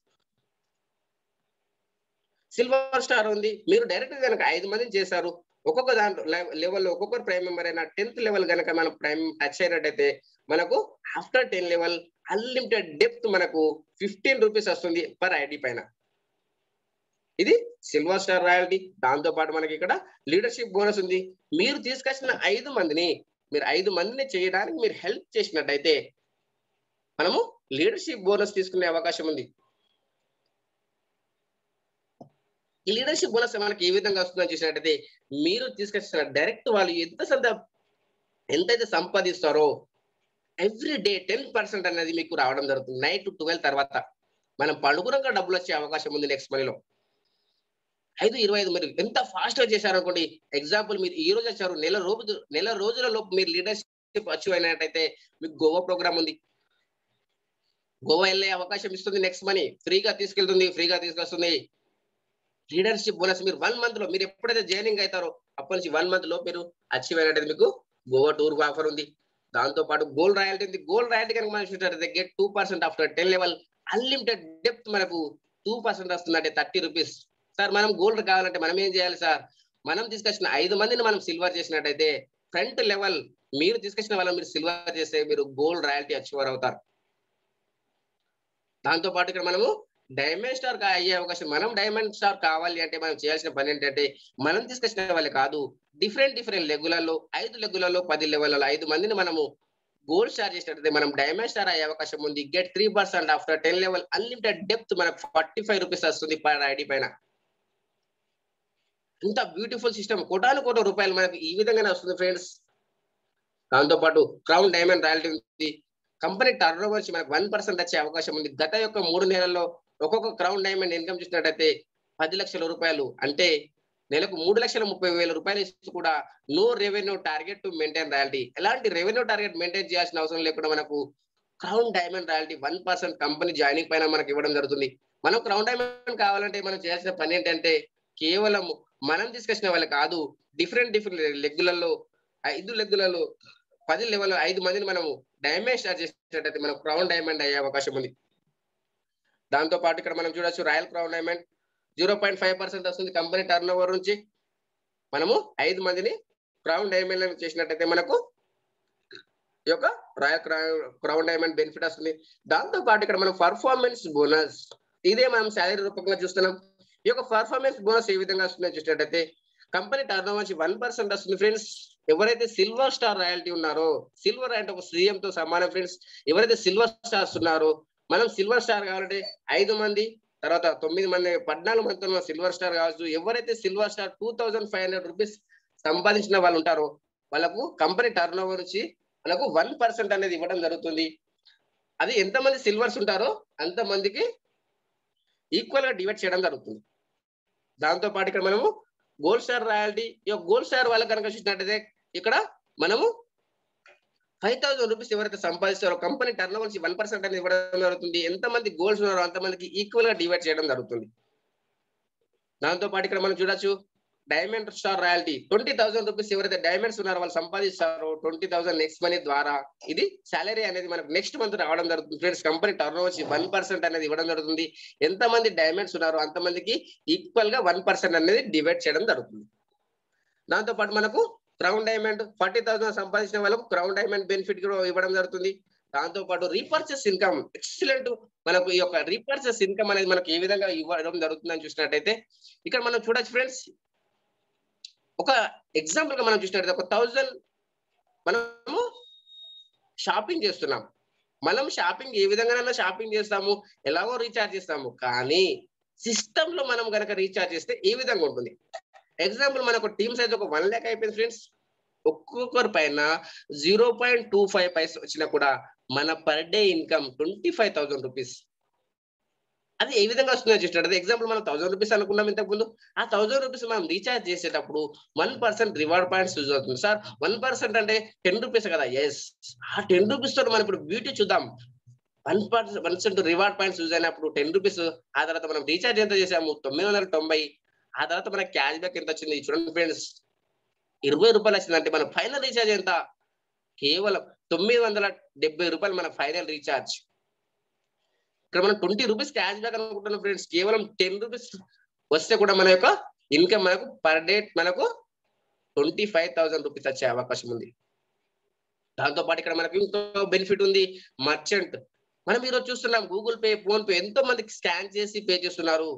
సిల్వర్ స్టార్ ఉంది. మీరు డైరెక్ట్ కనుక 5 మందిని చేశారు. ఒక్కొక్క దాంట్లో లెవెల్లో ఒక్కొక్కరు ప్రైమ్ మెంబర్ అయినా 10th లెవెల్ కనుక మనం ప్రైమ్ టచ్ అయినట్టయితే మనకు ఆఫ్టర్ 10 లెవెల్ అన్లిమిటెడ్ డెప్త్ మనకు 15 రూపీస్ వస్తుంది పర్ ఐడి పైన. ఇది సిల్వర్ స్టార్ రాయల్టీ. దాంతో పాటు మనకి ఇక్కడ లీడర్షిప్ బోనస్ ఉంది. మీరు తీసుకొచ్చిన 5 మందిని చేయడానికి మీరు హెల్ప్ చేసినట్టయితే మనము లీడర్షిప్ బోనస్ తీసుకునే అవకాశం ఉంది. ఈ లీడర్షిప్ బోనస్ మనకి ఏ విధంగా వస్తుందని చూసినట్టయితే మీరు తీసుకొచ్చిన డైరెక్ట్ వాళ్ళు ఎంతైతే సంపాదిస్తారో ఎవ్రీ డే 10% అనేది మీకు రావడం జరుగుతుంది. నైట్ 12 తర్వాత మనం పండుగరంగా డబ్బులు వచ్చే అవకాశం ఉంది నెక్స్ట్ మనీలో. 5-25 మీరు ఎంత ఫాస్ట్ గా చేశారనుకోండి. ఎగ్జాంపుల్, మీరు ఈ రోజు వచ్చారు, నెల రోజుల లోపు మీరు లీడర్షిప్ అచీవ్ అయినట్టయితే మీకు గోవా ప్రోగ్రామ్ ఉంది. గోవా వెళ్ళే అవకాశం ఇస్తుంది. నెక్స్ట్ మనీ ఫ్రీగా తీసుకెళ్తుంది, ఫ్రీగా తీసుకొస్తుంది. లీడర్షిప్ బోనస్ మీరు 1 month లో, మీరు ఎప్పుడైతే జాయినింగ్ అవుతారో అప్పటి నుంచి 1 month లో మీరు అచీవ్ అయినట్టయితే మీకు గోవా టూర్ ఆఫర్ ఉంది. దాంతో పాటు గోల్డ్ రాయల్టీ ఉంది. గోల్డ్ రాయల్టీ కనుక మనం చూసినట్టయితే get 2% after 10 level unlimited depth మనకు 2% వస్తుందంటే 30 రూపీస్. సార్ మనం గోల్డ్ కావాలంటే మనం ఏం చేయాలి సార్? మనం తీసుకొచ్చిన 5 మందిని మనం సిల్వర్ చేసినట్టయితే ఫ్రంట్ లెవెల్ మీరు తీసుకొచ్చిన వాళ్ళని మీరు సిల్వర్ చేస్తే మీరు గోల్డ్ రాయల్టీ అచీవర్ అవుతారు. దాంతో పాటు ఇక్కడ మనము డైమండ్ స్టార్ అయ్యే అవకాశం. మనం డైమండ్ స్టార్ కావాలి అంటే మనం చేయాల్సిన పని ఏంటంటే మనం తీసుకొచ్చిన వాళ్ళే కాదు, డిఫరెంట్ లెగ్గులలో 5 లెగ్గులలో 10 లెవెల్లో 5 మందిని మనము గోల్డ్ స్టార్ చేసినట్టయితే మనం డైమండ్ స్టార్ అయ్యే అవకాశం ఉంది. Get 3% after 10 level unlimited depth మనకు 45 రూపీస్ వస్తుంది పర్ ఐడి పైన. ఇంత బ్యూటిఫుల్ సిస్టమ్, కోటాను రూపాయలు మనకు ఈ విధంగానే వస్తుంది ఫ్రెండ్స్. దాంతో పాటు క్రౌన్ డైమండ్ రాయల్టీ ఉంది. కంపెనీ టర్న్ ఓవర్ నుంచి మనకు 1% వచ్చే అవకాశం ఉంది. గత యొక్క 3 నెలల్లో ఒక్కొక్క క్రౌన్ డైమండ్ ఇన్కమ్ చూసినట్టయితే 10 లక్షల రూపాయలు, అంటే నెలకు 3,30,000 రూపాయలు ఇస్తూ కూడా no revenue target to maintain royalty. ఎలాంటి రెవెన్యూ టార్గెట్ మెయింటైన్ చేయాల్సిన అవసరం లేకుండా మనకు crown diamond royalty 1% company joining పైన మనకు ఇవ్వడం జరుగుతుంది. మనం క్రౌన్ డైమండ్ కావాలంటే మనం చేయాల్సిన పని ఏంటంటే కేవలం మనం తీసుకొచ్చిన వాళ్ళు కాదు, డిఫరెంట్ లెగ్గులలో 5 లెగ్గులలో 10 లెవెల్ 5 మందిని మనము డైమండ్ స్టార్ చేసినట్టయితే మనం క్రౌన్ డైమండ్ అయ్యే అవకాశం ఉంది. దాంతో పాటు ఇక్కడ మనం చూడొచ్చు రాయల్ క్రౌన్ డైమండ్ 0.5% వస్తుంది కంపెనీ టర్న్ ఓవర్ నుంచి. మనము 5 మందిని క్రౌన్ డైమండ్ చేసినట్టయితే మనకు ఈ యొక్క రాయల్ క్రౌన్ డైమండ్ బెనిఫిట్ వస్తుంది. దాంతో పాటు ఇక్కడ మనం పర్ఫార్మెన్స్ బోనస్, ఇదే మనం శాలరీ రూపంగా చూస్తున్నాం. ఈ యొక్క పర్ఫార్మెన్స్ బోనస్ ఏ విధంగా వస్తుందో చూసినట్టయితే కంపెనీ టర్న్ ఓవర్ నుంచి 1% వస్తుంది ఫ్రెండ్స్. ఎవరైతే సిల్వర్ స్టార్ రాయల్టీ ఉన్నారో, సిల్వర్ అంటే ఒక సీఎం తో సమానం ఫ్రెండ్స్. ఎవరైతే సిల్వర్ స్టార్స్ ఉన్నారో, మనం సిల్వర్ స్టార్ కావాలంటే 5 మంది, తర్వాత 9 మంది, 14 మందితో సిల్వర్ స్టార్ కావచ్చు. ఎవరైతే సిల్వర్ స్టార్ 2500 రూపీస్ సంపాదించిన వాళ్ళు ఉంటారో వాళ్ళకు కంపెనీ టర్న్ ఓవర్ నుంచి మనకు 1% అనేది ఇవ్వడం జరుగుతుంది. అది ఎంతమంది సిల్వర్స్ ఉంటారో అంతమందికి ఈక్వల్ గా డివైడ్ చేయడం జరుగుతుంది. దాంతో పాటు ఇక్కడ మనము గోల్డ్ స్టార్ రాయల్టీ, ఈ గోల్డ్ స్టార్ వాళ్ళకి కనుక చూసినట్టయితే ఇక్కడ మనము 5000 రూపీస్ ఎవరైతే సంపాదిస్తారో కంపెనీ టర్న్ ఓవర్ నుంచి 1% అనేది ఇవ్వడం జరుగుతుంది. ఎంతమంది గోల్డ్స్ ఉన్నారో అంతమందికి ఈక్వల్ గా డివైడ్ చేయడం జరుగుతుంది. దాంతో పాటు ఇక్కడ మనం చూడొచ్చు డైమండ్ స్టార్ రాయల్టీ 20,000 రూపీస్ ఎవరైతే డైమండ్స్ ఉన్నారో వాళ్ళు సంపాదిస్తారో 20,000 నెక్స్ట్ మనీ ద్వారా ఇది సాలరీ అనేది మనకు నెక్స్ట్ మంత్ రావడం జరుగుతుంది ఫ్రెండ్స్. కంపెనీ టర్న్ ఓవర్ వచ్చి 1% అనేది ఇవ్వడం జరుగుతుంది. ఎంతమంది డైమండ్స్ ఉన్నారో అంతమందికి ఈక్వల్ గా 1% అనేది డివైడ్ చేయడం జరుగుతుంది. దాంతో పాటు మనకు క్రౌన్ డైమండ్ 40,000 సంపాదించిన వాళ్ళకు క్రౌన్ డైమండ్ బెనిఫిట్ కూడా ఇవ్వడం జరుగుతుంది. దాంతో పాటు రీపర్చేస్ ఇన్కమ్ ఎక్సలెంట్, మనకు ఈ యొక్క రీపర్చేస్ ఇన్కమ్ అనేది మనకు ఏ విధంగా ఇవ్వడం జరుగుతుందని చూసినట్టయితే ఇక్కడ మనం చూడొచ్చు ఫ్రెండ్స్. ఒక ఎగ్జాంపుల్ గా మనం చూసినట్టయితే 1000 మనము షాపింగ్ చేస్తున్నాం. మనం షాపింగ్ ఏ విధంగానైనా షాపింగ్ చేస్తాము, ఎలాగో రీఛార్జ్ చేస్తాము. కానీ సిస్టమ్ లో మనం కనుక రీఛార్జ్ చేస్తే ఏ విధంగా ఉంటుంది? ఎగ్జాంపుల్ మనకు టీమ్ సైజ్ ఒక 1 lakh అయిపోయింది ఫ్రెండ్స్. ఒక్కొక్కరి పైన 0.25 పైస వచ్చినా కూడా మన పర్ డే ఇన్కమ్ 25,000 రూపీస్. అది ఏ విధంగా వస్తుందో చూసినట్టు ఎగ్జాంపుల్ మనం 1000 రూపీస్ అనుకున్నాం ఇంతకు ముందు. ఆ 1000 రూపీస్ మనం రీఛార్జ్ చేసేటప్పుడు 1% రివార్డ్ పాయింట్స్ యూజ్ అవుతుంది. సార్ 1% అంటే 10 రూపీస్ కదా? ఎస్, ఆ 10 రూపీస్ తో మనం ఇప్పుడు బ్యూటీ చూద్దాం. 1% రివార్డ్ పాయింట్స్ యూజ్ అయినప్పుడు 10 రూపీస్. ఆ తర్వాత మనం రీఛార్జ్ ఎంత చేసాము? 990. ఆ తర్వాత మన క్యాష్ బ్యాక్ ఎంత వచ్చింది చూడండి ఫ్రెండ్స్, 20 రూపాయలు వచ్చిందంటే మన ఫైనల్ రీఛార్జ్ ఎంత? కేవలం 970 రూపాయలు మన ఫైనల్ రీఛార్జ్. ఇక్కడ మనం 20 రూపీస్ క్యాష్ బ్యాక్ అనుకుంటున్నాం ఫ్రెండ్స్. కేవలం 10 రూపీస్ వస్తే కూడా మన యొక్క ఇన్కమ్ మనకు పర్ డే మనకు 25,000 రూపీస్ వచ్చే అవకాశం ఉంది. దాంతో పాటు ఇక్కడ మనకు ఇంకో బెనిఫిట్ ఉంది, మర్చెంట్. మనం ఈరోజు చూస్తున్నాం గూగుల్ పే, ఫోన్ పే ఎంతో మందికి స్కాన్ చేసి పే చేస్తున్నారు.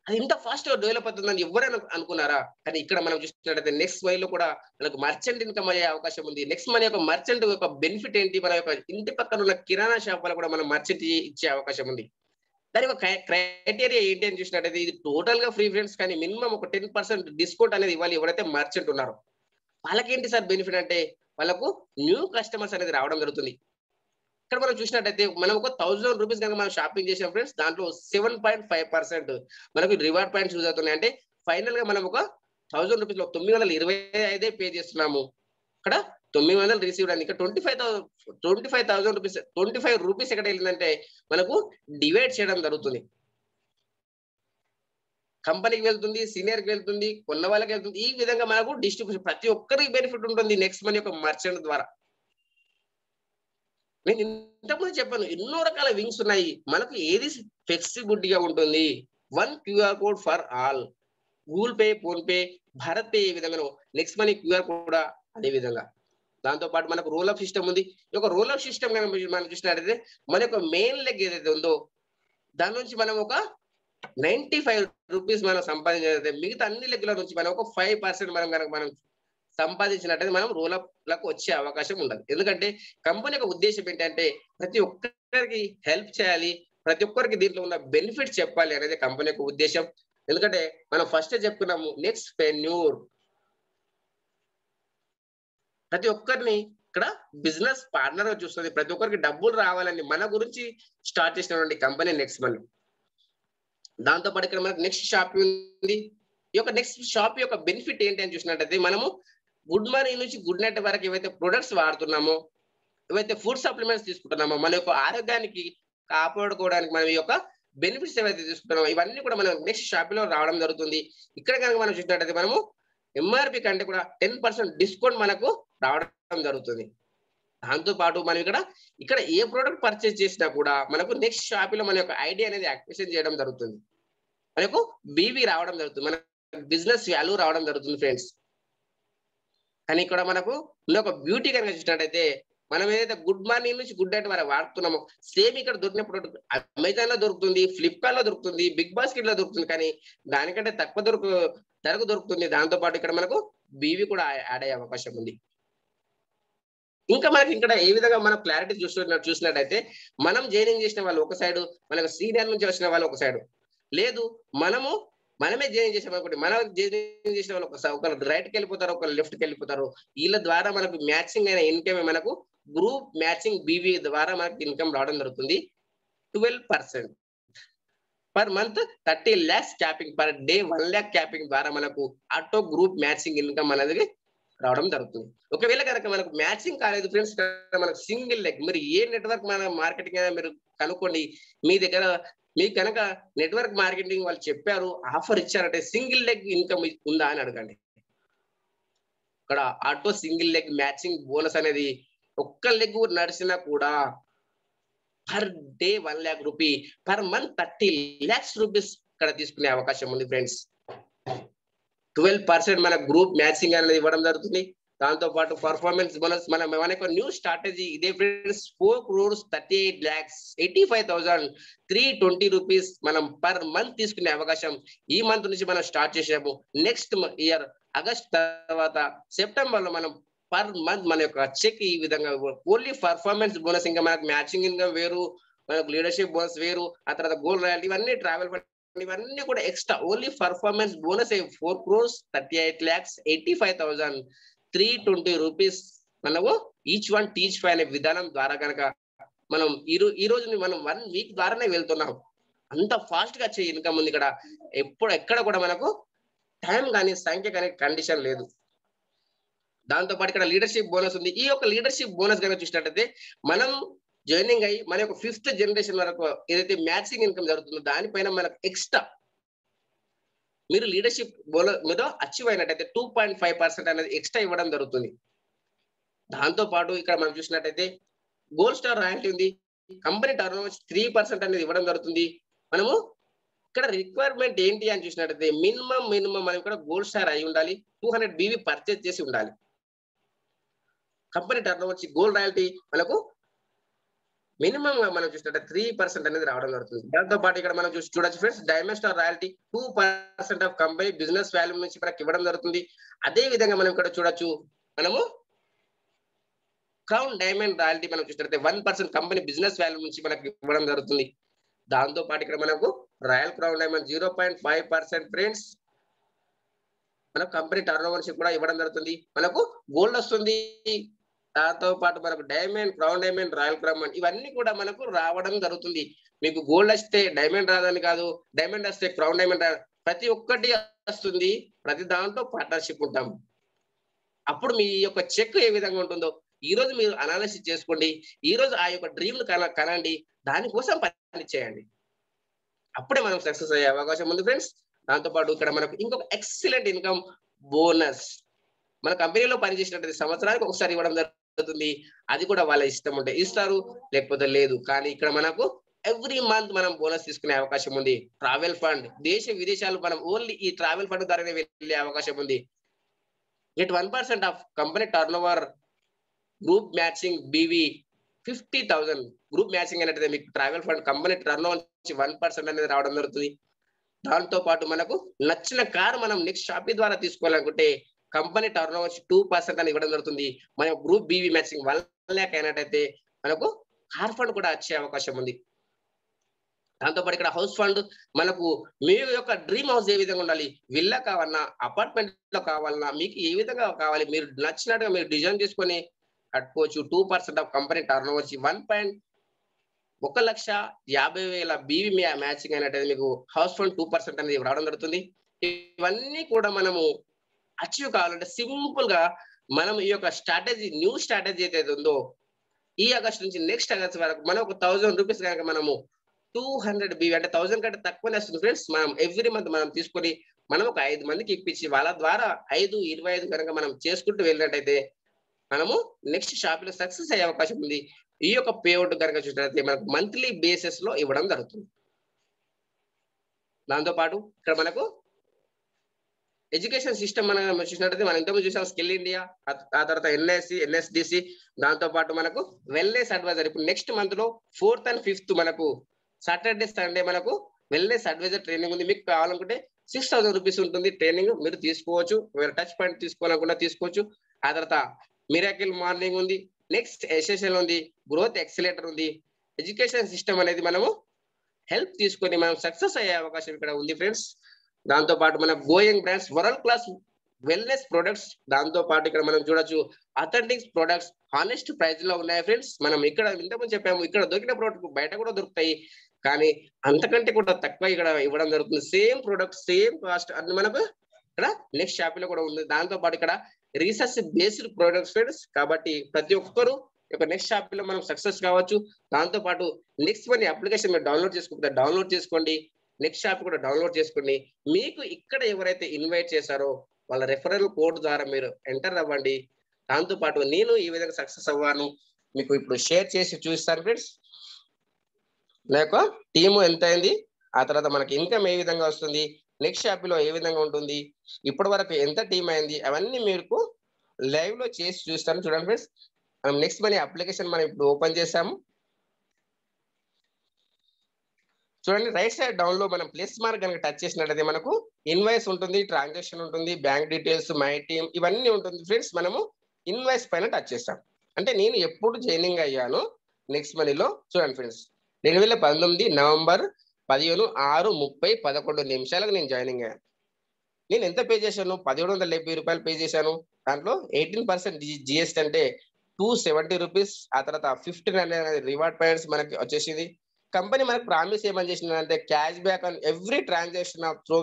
అది ఇంత ఫాస్ట్ గా డెవలప్ అవుతుందని ఎవరైనా అనుకున్నారా? కానీ ఇక్కడ మనం చూసినట్లయితే నెక్స్ట్ వై లో కూడా మనకు మర్చెంట్ ఇన్కమ్ అయ్యే అవకాశం ఉంది. నెక్స్ట్ మన యొక్క మర్చెంట్ యొక్క బెనిఫిట్ ఏంటి? మన యొక్క ఇంటి పక్కన ఉన్న కిరాణా షాప్ వల్ల కూడా మనం మర్చెంట్ ఇచ్చే అవకాశం ఉంది. దాని యొక్క క్రైటీరియా ఏంటి అని చూసినట్టయితే ఇది టోటల్ గా ఫ్రీ ఫ్రెండ్స్, కానీ మినిమం ఒక 10% డిస్కౌంట్ అనేది ఇవ్వాలి ఎవరైతే మర్చెంట్ ఉన్నారో. వాళ్ళకేంటి సార్ బెనిఫిట్ అంటే వాళ్ళకు న్యూ కస్టమర్స్ అనేది రావడం జరుగుతుంది. ఇక్కడ మనం చూసినట్టయితే మనం ఒక 1000 రూపీస్ కనుక మనం షాపింగ్ చేసాం ఫ్రెండ్స్, దాంట్లో 7.5% మనకు రివార్డ్ పాయింట్స్ యూజ్ అవుతున్నాయి. అంటే ఫైనల్ గా మనం ఒక 1000 రూపీస్ లో 925 పే చేస్తున్నాము. ఇక్కడ 900 రిసీవ్ అయింది. ఇక్కడ 25,000 రూపీస్ 25 రూపీస్ ఎక్కడ వెళ్ళిందంటే మనకు డివైడ్ చేయడం జరుగుతుంది. కంపెనీకి వెళ్తుంది, సీనియర్ కి వెళ్తుంది, కొన్న వాళ్ళకి వెళ్తుంది. ఈ విధంగా మనకు డిస్ట్రిబ్యూషన్ ప్రతి ఒక్కరికి బెనిఫిట్ ఉంటుంది నెక్స్ట్ మన యొక్క మర్చెంట్ ద్వారా. నేను ఇంతకుముందు చెప్పాను ఎన్నో రకాల వింగ్స్ ఉన్నాయి. మనకు ఏది ఫ్లెక్సిబిలిటీ గా ఉంటుంది? 1 QR code for all. Google Pay, PhonePe, BharatPe ఏ విధంగా నెక్స్ట్ మనీ QR కూడా అదే విధంగా. దాంతో పాటు మనకు రోల్ అప్ సిస్టమ్ ఉంది. ఈ యొక్క రోల్ అప్ సిస్టమ్ మనం చూసినట్టయితే మన యొక్క మెయిన్ లెగ్ ఏదైతే ఉందో దాని నుంచి మనం ఒక 95 రూపీస్ మనం సంపాదించినట్లయితే మిగతా అన్ని లెగ్ల నుంచి మనం ఒక 5% మనం కనుక మనం సంపాదించినట్టయితే మనం రోల్ అప్ లకు వచ్చే అవకాశం ఉండదు. ఎందుకంటే కంపెనీ యొక్క ఉద్దేశం ఏంటంటే ప్రతి ఒక్కరికి హెల్ప్ చేయాలి, ప్రతి ఒక్కరికి దీంట్లో ఉన్న బెనిఫిట్ చెప్పాలి అనేది కంపెనీ యొక్క ఉద్దేశం. ఎందుకంటే మనం ఫస్ట్ చెప్పుకున్నాము నెక్స్ట్ పెన్యూర్, ప్రతి ఒక్కరిని ఇక్కడ బిజినెస్ పార్ట్నర్ గా చూస్తుంది. ప్రతి ఒక్కరికి డబ్బులు రావాలని మన గురించి స్టార్ట్ చేసినటువంటి కంపెనీ నెక్స్ట్ మనీ. దాంతో పాటు ఇక్కడ మనకు నెక్స్ట్ షాప్ ఉంది. ఈ యొక్క నెక్స్ట్ షాప్ యొక్క బెనిఫిట్ ఏంటి అని చూసినట్టయితే మనము గుడ్ మార్నింగ్ నుంచి గుడ్ నైట్ వరకు ఏవైతే ప్రొడక్ట్స్ వాడుతున్నామో, ఏవైతే ఫుడ్ సప్లిమెంట్స్ తీసుకుంటున్నామో, మన యొక్క ఆరోగ్యానికి కాపాడుకోవడానికి మనం ఈ యొక్క బెనిఫిట్స్ ఏవైతే తీసుకుంటున్నామో ఇవన్నీ కూడా మనం నెక్స్ట్ షాప్ లో రావడం జరుగుతుంది. ఇక్కడ కనుక మనం చూసినట్టయితే మనము ఎంఆర్పి కంటే కూడా 10% డిస్కౌంట్ మనకు రావడం జరుగుతుంది. దాంతో పాటు మనం ఇక్కడ ఏ ప్రోడక్ట్ పర్చేస్ చేసినా కూడా మనకు నెక్స్ట్ షాప్ లో మన యొక్క ఐడి అనేది యాక్టివేషన్ చేయడం జరుగుతుంది. మనకు బీవీ రావడం జరుగుతుంది, మన బిజినెస్ వాల్యూ రావడం జరుగుతుంది ఫ్రెండ్స్. కానీ ఇక్కడ మనకు ఒక బ్యూటీ కనుక చూసినట్టయితే మనం ఏదైతే గుడ్ మార్నింగ్ నుంచి గుడ్ నైట్ వరకు వాడుతున్నామో సేమ్ ఇక్కడ దొరికిన ప్రోడక్ట్ అమెజాన్ లో దొరుకుతుంది, ఫ్లిప్కార్ట్ లో దొరుకుతుంది, బిగ్ బాస్కెట్ లో దొరుకుతుంది. కానీ దానికంటే తక్కువ ధరకు దొరుకుతుంది. దాంతో పాటు ఇక్కడ మనకు బీవీ కూడా యాడ్ అయ్యే అవకాశం ఉంది. ఇంకా మనకి ఇక్కడ ఏ విధంగా మనం క్లారిటీ చూసినట్టయితే మనం జాయినింగ్ చేసిన వాళ్ళు ఒక సైడ్, మనకు సీనియర్ నుంచి వచ్చిన వాళ్ళు ఒక సైడ్, లేదు మనమే జాయిన్ చేసాం అనుకోండి, మనం జాయిన్ చేసిన వాళ్ళు ఒకరు రైట్కి వెళ్ళిపోతారు, ఒకరు లెఫ్ట్కి వెళ్ళిపోతారు. వీళ్ళ ద్వారా మనకు మ్యాచింగ్ అయిన ఇన్కమ్ మనకు గ్రూప్ మ్యాచింగ్ బీవీ ద్వారా మనకు ఇన్కమ్ రావడం జరుగుతుంది. 12% per month, 30 lakhs capping per day, 1 lakh capping ద్వారా మనకు ఆటో గ్రూప్ మ్యాచింగ్ ఇన్కమ్ అనేది రావడం జరుగుతుంది. ఒకవేళ కనుక మనకు మ్యాచింగ్ కాలేదు ఫ్రెండ్స్, మనకు సింగిల్ లెగ్, మీరు ఏ నెట్వర్క్ మన మార్కెటింగ్ అయినా మీరు కనుక్కోండి, మీ దగ్గర మీకు కనుక నెట్వర్క్ మార్కెటింగ్ వాళ్ళు చెప్పారు, ఆఫర్ ఇచ్చారంటే సింగిల్ లెగ్ ఇన్కమ్ ఉందా అని అడగండి. ఇక్కడ auto single leg matching bonus అనేది ఒక్క లెగ్ నడిచినా కూడా per day 1 lakh rupee, per month 30 lakhs rupees ఇక్కడ తీసుకునే అవకాశం ఉంది ఫ్రెండ్స్. 12% మన గ్రూప్ మ్యాచింగ్ అనేది ఇవ్వడం జరుగుతుంది. దాంతో పాటు పర్ఫార్మెన్స్ బోనస్ మనకు న్యూ స్ట్రాటజీ ఇదే ఫ్రెండ్స్. 4,38,85,320 రూపీస్ మనం పర్ మంత్ తీసుకునే అవకాశం ఈ మంత్ నుంచి మనం స్టార్ట్ చేసాము. నెక్స్ట్ ఇయర్ ఆగస్ట్ తర్వాత సెప్టెంబర్ లో మనం పర్ మంత్ మన యొక్క చెక్ ఈ విధంగా ఓన్లీ పర్ఫార్మెన్స్ బోనస్, ఇంకా మనకు మ్యాచింగ్ ఇన్కమ్ వేరు, మనకు లీడర్షిప్ బోనస్ వేరు, ఆ తర్వాత గోల్డ్ రాయల్టీ, ఇవన్నీ ట్రావెల్ ఇవన్నీ కూడా extra only performance bonus 4,38,85,320 rupees మనము ఈచ్ వన్ టీచ్ ఫై అనే విధానం ద్వారా కనుక మనం ఈ రోజు మనం 1 వీక్ ద్వారానే వెళ్తున్నాం. అంత ఫాస్ట్ గా వచ్చే ఇన్కమ్ ఉంది ఇక్కడ. ఎక్కడ కూడా మనకు టైం కానీ సంఖ్య కానీ కండిషన్ లేదు. దాంతో పాటు ఇక్కడ లీడర్షిప్ బోనస్ ఉంది. ఈ యొక్క లీడర్షిప్ బోనస్ కనుక చూసినట్టయితే మనం జాయినింగ్ అయ్యి మన యొక్క 5th జనరేషన్ వరకు ఏదైతే మ్యాచింగ్ ఇన్కమ్ జరుగుతుందో దానిపైన మనకు ఎక్స్ట్రా మీరు లీడర్షిప్ బోనస్ మీద అచీవ్ అయినట్టయితే 2.5% అనేది ఎక్స్ట్రా ఇవ్వడం జరుగుతుంది. దాంతో పాటు ఇక్కడ మనం చూసినట్టయితే గోల్డ్ స్టార్ రాయల్టీ ఉంది. కంపెనీ టర్న్ ఓవర్ 3% అనేది ఇవ్వడం జరుగుతుంది. మనము ఇక్కడ రిక్వైర్మెంట్ ఏంటి అని చూసినట్టయితే మినిమం మనం ఇక్కడ గోల్డ్ స్టార్ అయి ఉండాలి, 200 బీవీ పర్చేజ్ చేసి ఉండాలి. Company turn over gold royalty మనకు మినిమం గా మనం చూసినట్టు 3% అనేది రావడం జరుగుతుంది. దాంతో పాటు ఇక్కడ మనం చూడొచ్చు friends, diamond star royalty 2% of company business value నుంచి మనకి ఇవ్వడం జరుగుతుంది. అదే విధంగా మనం ఇక్కడ చూడొచ్చు, మనము క్రౌన్ డైమండ్ రాయల్టీ మనం చూసినట్లయితే 1% కంపెనీ బిజినెస్ వాల్యూ నుంచి మనకి ఇవ్వడం జరుగుతుంది. దాంతో పాటు ఇక్కడ మనకు రాయల్ క్రౌన్ డైమండ్ 0.5% ఫ్రెండ్స్ మనకు కంపెనీ టర్న్ ఓవర్ కూడా ఇవ్వడం జరుగుతుంది. మనకు గోల్డ్ వస్తుంది, దాంతో పాటు మనకు diamond, crown diamond, royal crown ఇవన్నీ కూడా మనకు రావడం జరుగుతుంది. మీకు గోల్డ్ వస్తే డైమండ్ రాదని కాదు, డైమండ్ వస్తే క్రౌన్ డైమండ్ ప్రతి ఒక్కటి వస్తుంది. ప్రతి దాంట్లో పార్ట్నర్షిప్ ఉంటాం. అప్పుడు మీ యొక్క చెక్ ఏ విధంగా ఉంటుందో ఈ రోజు మీరు అనాలిసిస్ చేసుకోండి. ఈ రోజు ఆ యొక్క డ్రీమ్ కనండి, దానికోసం పని చేయండి. అప్పుడే మనం సక్సెస్ అయ్యే అవకాశం ఉంది ఫ్రెండ్స్. దాంతో పాటు ఇక్కడ మనకు ఇంకొక ఎక్సలెంట్ ఇన్కమ్ బోనస్ మన కంపెనీలో పనిచేసినట్టు సంవత్సరానికి ఒకసారి ఇవ్వడం జరుగుతుంది. అది కూడా వాళ్ళ ఇష్టం ఉంటే ఇస్తారు, లేకపోతే లేదు. కానీ ఇక్కడ మనకు ఎవ్రీ మంత్ మనం బోనస్ తీసుకునే అవకాశం ఉంది. ట్రావెల్ ఫండ్, దేశ విదేశాలు మనం ఓన్లీ ఈ ట్రావెల్ ఫండ్ ద్వారానే వెళ్ళే అవకాశం ఉంది. Get 1% of company turnover group matching BV 50,000 group matching అనేది మీకు travel fund company turnover నుంచి 1% అనేది రావడం జరుగుతుంది. దాంతో పాటు మనకు నచ్చిన కారు మనం నెక్స్ట్ షాపీ ద్వారా తీసుకోవాలనుకుంటే కంపెనీ టర్న్ ఓవర్ 2% అని ఇవ్వడం జరుగుతుంది. మన గ్రూప్ బీవీ మ్యాచింగ్ 1 lakh అయినట్టయితే మనకు కార్ ఫండ్ కూడా వచ్చే అవకాశం ఉంది. దాంతో పాటు ఇక్కడ హౌస్ ఫండ్ మనకు మీ యొక్క డ్రీమ్ హౌస్ ఏ విధంగా ఉండాలి, విల్లా కావాలన్నా, అపార్ట్మెంట్ లో కావాలన్నా, మీకు ఏ విధంగా కావాలి, మీరు నచ్చినట్టుగా మీరు డిజైన్ చేసుకొని కట్టుకోవచ్చు. 2% of company turnover 1,50,50,000 BV matching అయినట్టయితే మీకు హౌస్ ఫండ్ 2% అనేది రావడం జరుగుతుంది. ఇవన్నీ కూడా మనము అచీవ్ కావాలంటే సింపుల్ గా మనం ఈ యొక్క స్ట్రాటజీ, న్యూ స్ట్రాటజీ అయితే ఉందో ఈ ఆగస్ట్ నుంచి నెక్స్ట్ ఆగస్ట్ వరకు మనం ఒక 1,000 రూపీస్ కనుక మనము 200 బీవీ అంటే 1,000 కంటే తక్కువనే వస్తుంది ఫ్రెండ్స్. మనం ఎవ్రీ మంత్ మనం తీసుకొని మనం ఒక 5 మందికి ఇప్పించి వాళ్ళ ద్వారా 5-25 కనుక మనం చేసుకుంటూ వెళ్ళినట్టయితే మనము నెక్స్ట్ షాప్ లో సక్సెస్ అయ్యే అవకాశం ఉంది. ఈ యొక్క పేఅవుట్ కనుక చూసినట్లయితే మనకు మంత్లీ బేసిస్ లో ఇవ్వడం జరుగుతుంది. దాంతో పాటు ఇక్కడ మనకు ఎడ్యుకేషన్ సిస్టమ్ మనం చూసినట్టయితే మనం ఇంతకుముందు చూసాం స్కిల్ ఇండియా, ఆ తర్వాత ఎన్ఎస్సి, ఎన్ఎస్డిసి, దాంతో పాటు మనకు వెల్నెస్ అడ్వైజర్. ఇప్పుడు నెక్స్ట్ మంత్ లో 4th and 5th మనకు సాటర్డే సండే మనకు వెల్నెస్ అడ్వైజర్ ట్రైనింగ్ ఉంది. మీకు కావాలనుకుంటే 6,000 రూపీస్ ఉంటుంది ట్రైనింగ్, మీరు తీసుకోవచ్చు. మీరు టచ్ పాయింట్ తీసుకోవాలనుకున్నా తీసుకోవచ్చు. ఆ తర్వాత మిరాకిల్ మార్నింగ్ ఉంది, నెక్స్ట్ ఎస్ఎస్ఎల్ ఉంది, గ్రోత్ ఎక్సిలేటర్ ఉంది. ఎడ్యుకేషన్ సిస్టమ్ అనేది మనము హెల్ప్ తీసుకొని మనం సక్సెస్ అయ్యే అవకాశం ఇక్కడ ఉంది ఫ్రెండ్స్. దాంతో పాటు మన going brands, world class wellness products, దాంతో పాటు ఇక్కడ మనం చూడొచ్చు అథెంటిక్ ప్రొడక్ట్స్ హానెస్ట్ ప్రైస్ లో ఉన్నాయి ఫ్రెండ్స్. మనం ఇక్కడ ఇంతకుముందు చెప్పాము, ఇక్కడ దొరికిన ప్రోడక్ట్ బయట కూడా దొరుకుతాయి, కానీ అంతకంటే కూడా తక్కువ ఇక్కడ ఇవ్వడం జరుగుతుంది. సేమ్ ప్రొడక్ట్ సేమ్ కాస్ట్ అది మనకు ఇక్కడ నెక్స్ట్ షాప్ లో కూడా ఉంది. దాంతో పాటు ఇక్కడ రీసెర్చ్ బేస్డ్ ప్రొడక్ట్స్ ఫ్రెండ్స్. కాబట్టి ప్రతి ఒక్కరు నెక్స్ట్ షాప్ లో మనం సక్సెస్ కావచ్చు. దాంతో పాటు నెక్స్ట్ మనీ అప్లికేషన్ మీరు డౌన్లోడ్ చేసుకోండి. నెక్స్ట్ షాప్ కూడా డౌన్లోడ్ చేసుకోండి. మీకు ఇక్కడ ఎవరైతే ఇన్వైట్ చేశారో వాళ్ళ రెఫరల్ కోడ్ ద్వారా మీరు ఎంటర్ అవ్వండి. దాంతో పాటు నేను ఈ విధంగా సక్సెస్ అవ్వాను మీకు ఇప్పుడు షేర్ చేసి చూపిస్తాను ఫ్రెండ్స్. నా యొక్క టీము ఎంత అయింది, ఆ తర్వాత మనకి ఇన్కమ్ ఏ విధంగా వస్తుంది, నెక్స్ట్ షాప్ లో ఏ విధంగా ఉంటుంది, ఇప్పటి వరకు ఎంత టీం అయింది, అవన్నీ మీకు లైవ్ లో చేసి చూస్తాను. చూడండి ఫ్రెండ్స్, మనం నెక్స్ట్ మనీ అప్లికేషన్ మనం ఇప్పుడు ఓపెన్ చేసాము. చూడండి రైట్ సైడ్ డౌన్ లో మనం ప్లస్ మార్క్ కనుక టచ్ చేసినట్లయితే మనకు ఇన్వాయిస్ ఉంటుంది, ట్రాన్సాక్షన్ ఉంటుంది, బ్యాంక్ డీటెయిల్స్, మై టీమ్ ఇవన్నీ ఉంటుంది ఫ్రెండ్స్. మనము ఇన్వాయిస్ పైన టచ్ చేస్తాం. అంటే నేను ఎప్పుడు జాయినింగ్ అయ్యాను నెక్స్ట్ మనీలో చూడండి ఫ్రెండ్స్, 2019 నవంబర్ 15:06:11 నేను జాయినింగ్ అయ్యాను. నేను ఎంత పే చేశాను, 1770 రూపాయలు పే చేశాను. దాంట్లో 18% జిఎస్టీ అంటే 270 రూపీస్. ఆ తర్వాత 1500 రివార్డ్ పాయింట్స్ మనకి వచ్చేసింది. కంపెనీ మనకు ప్రామిస్ ఏమని చేసిందంటే cash back on every transaction of through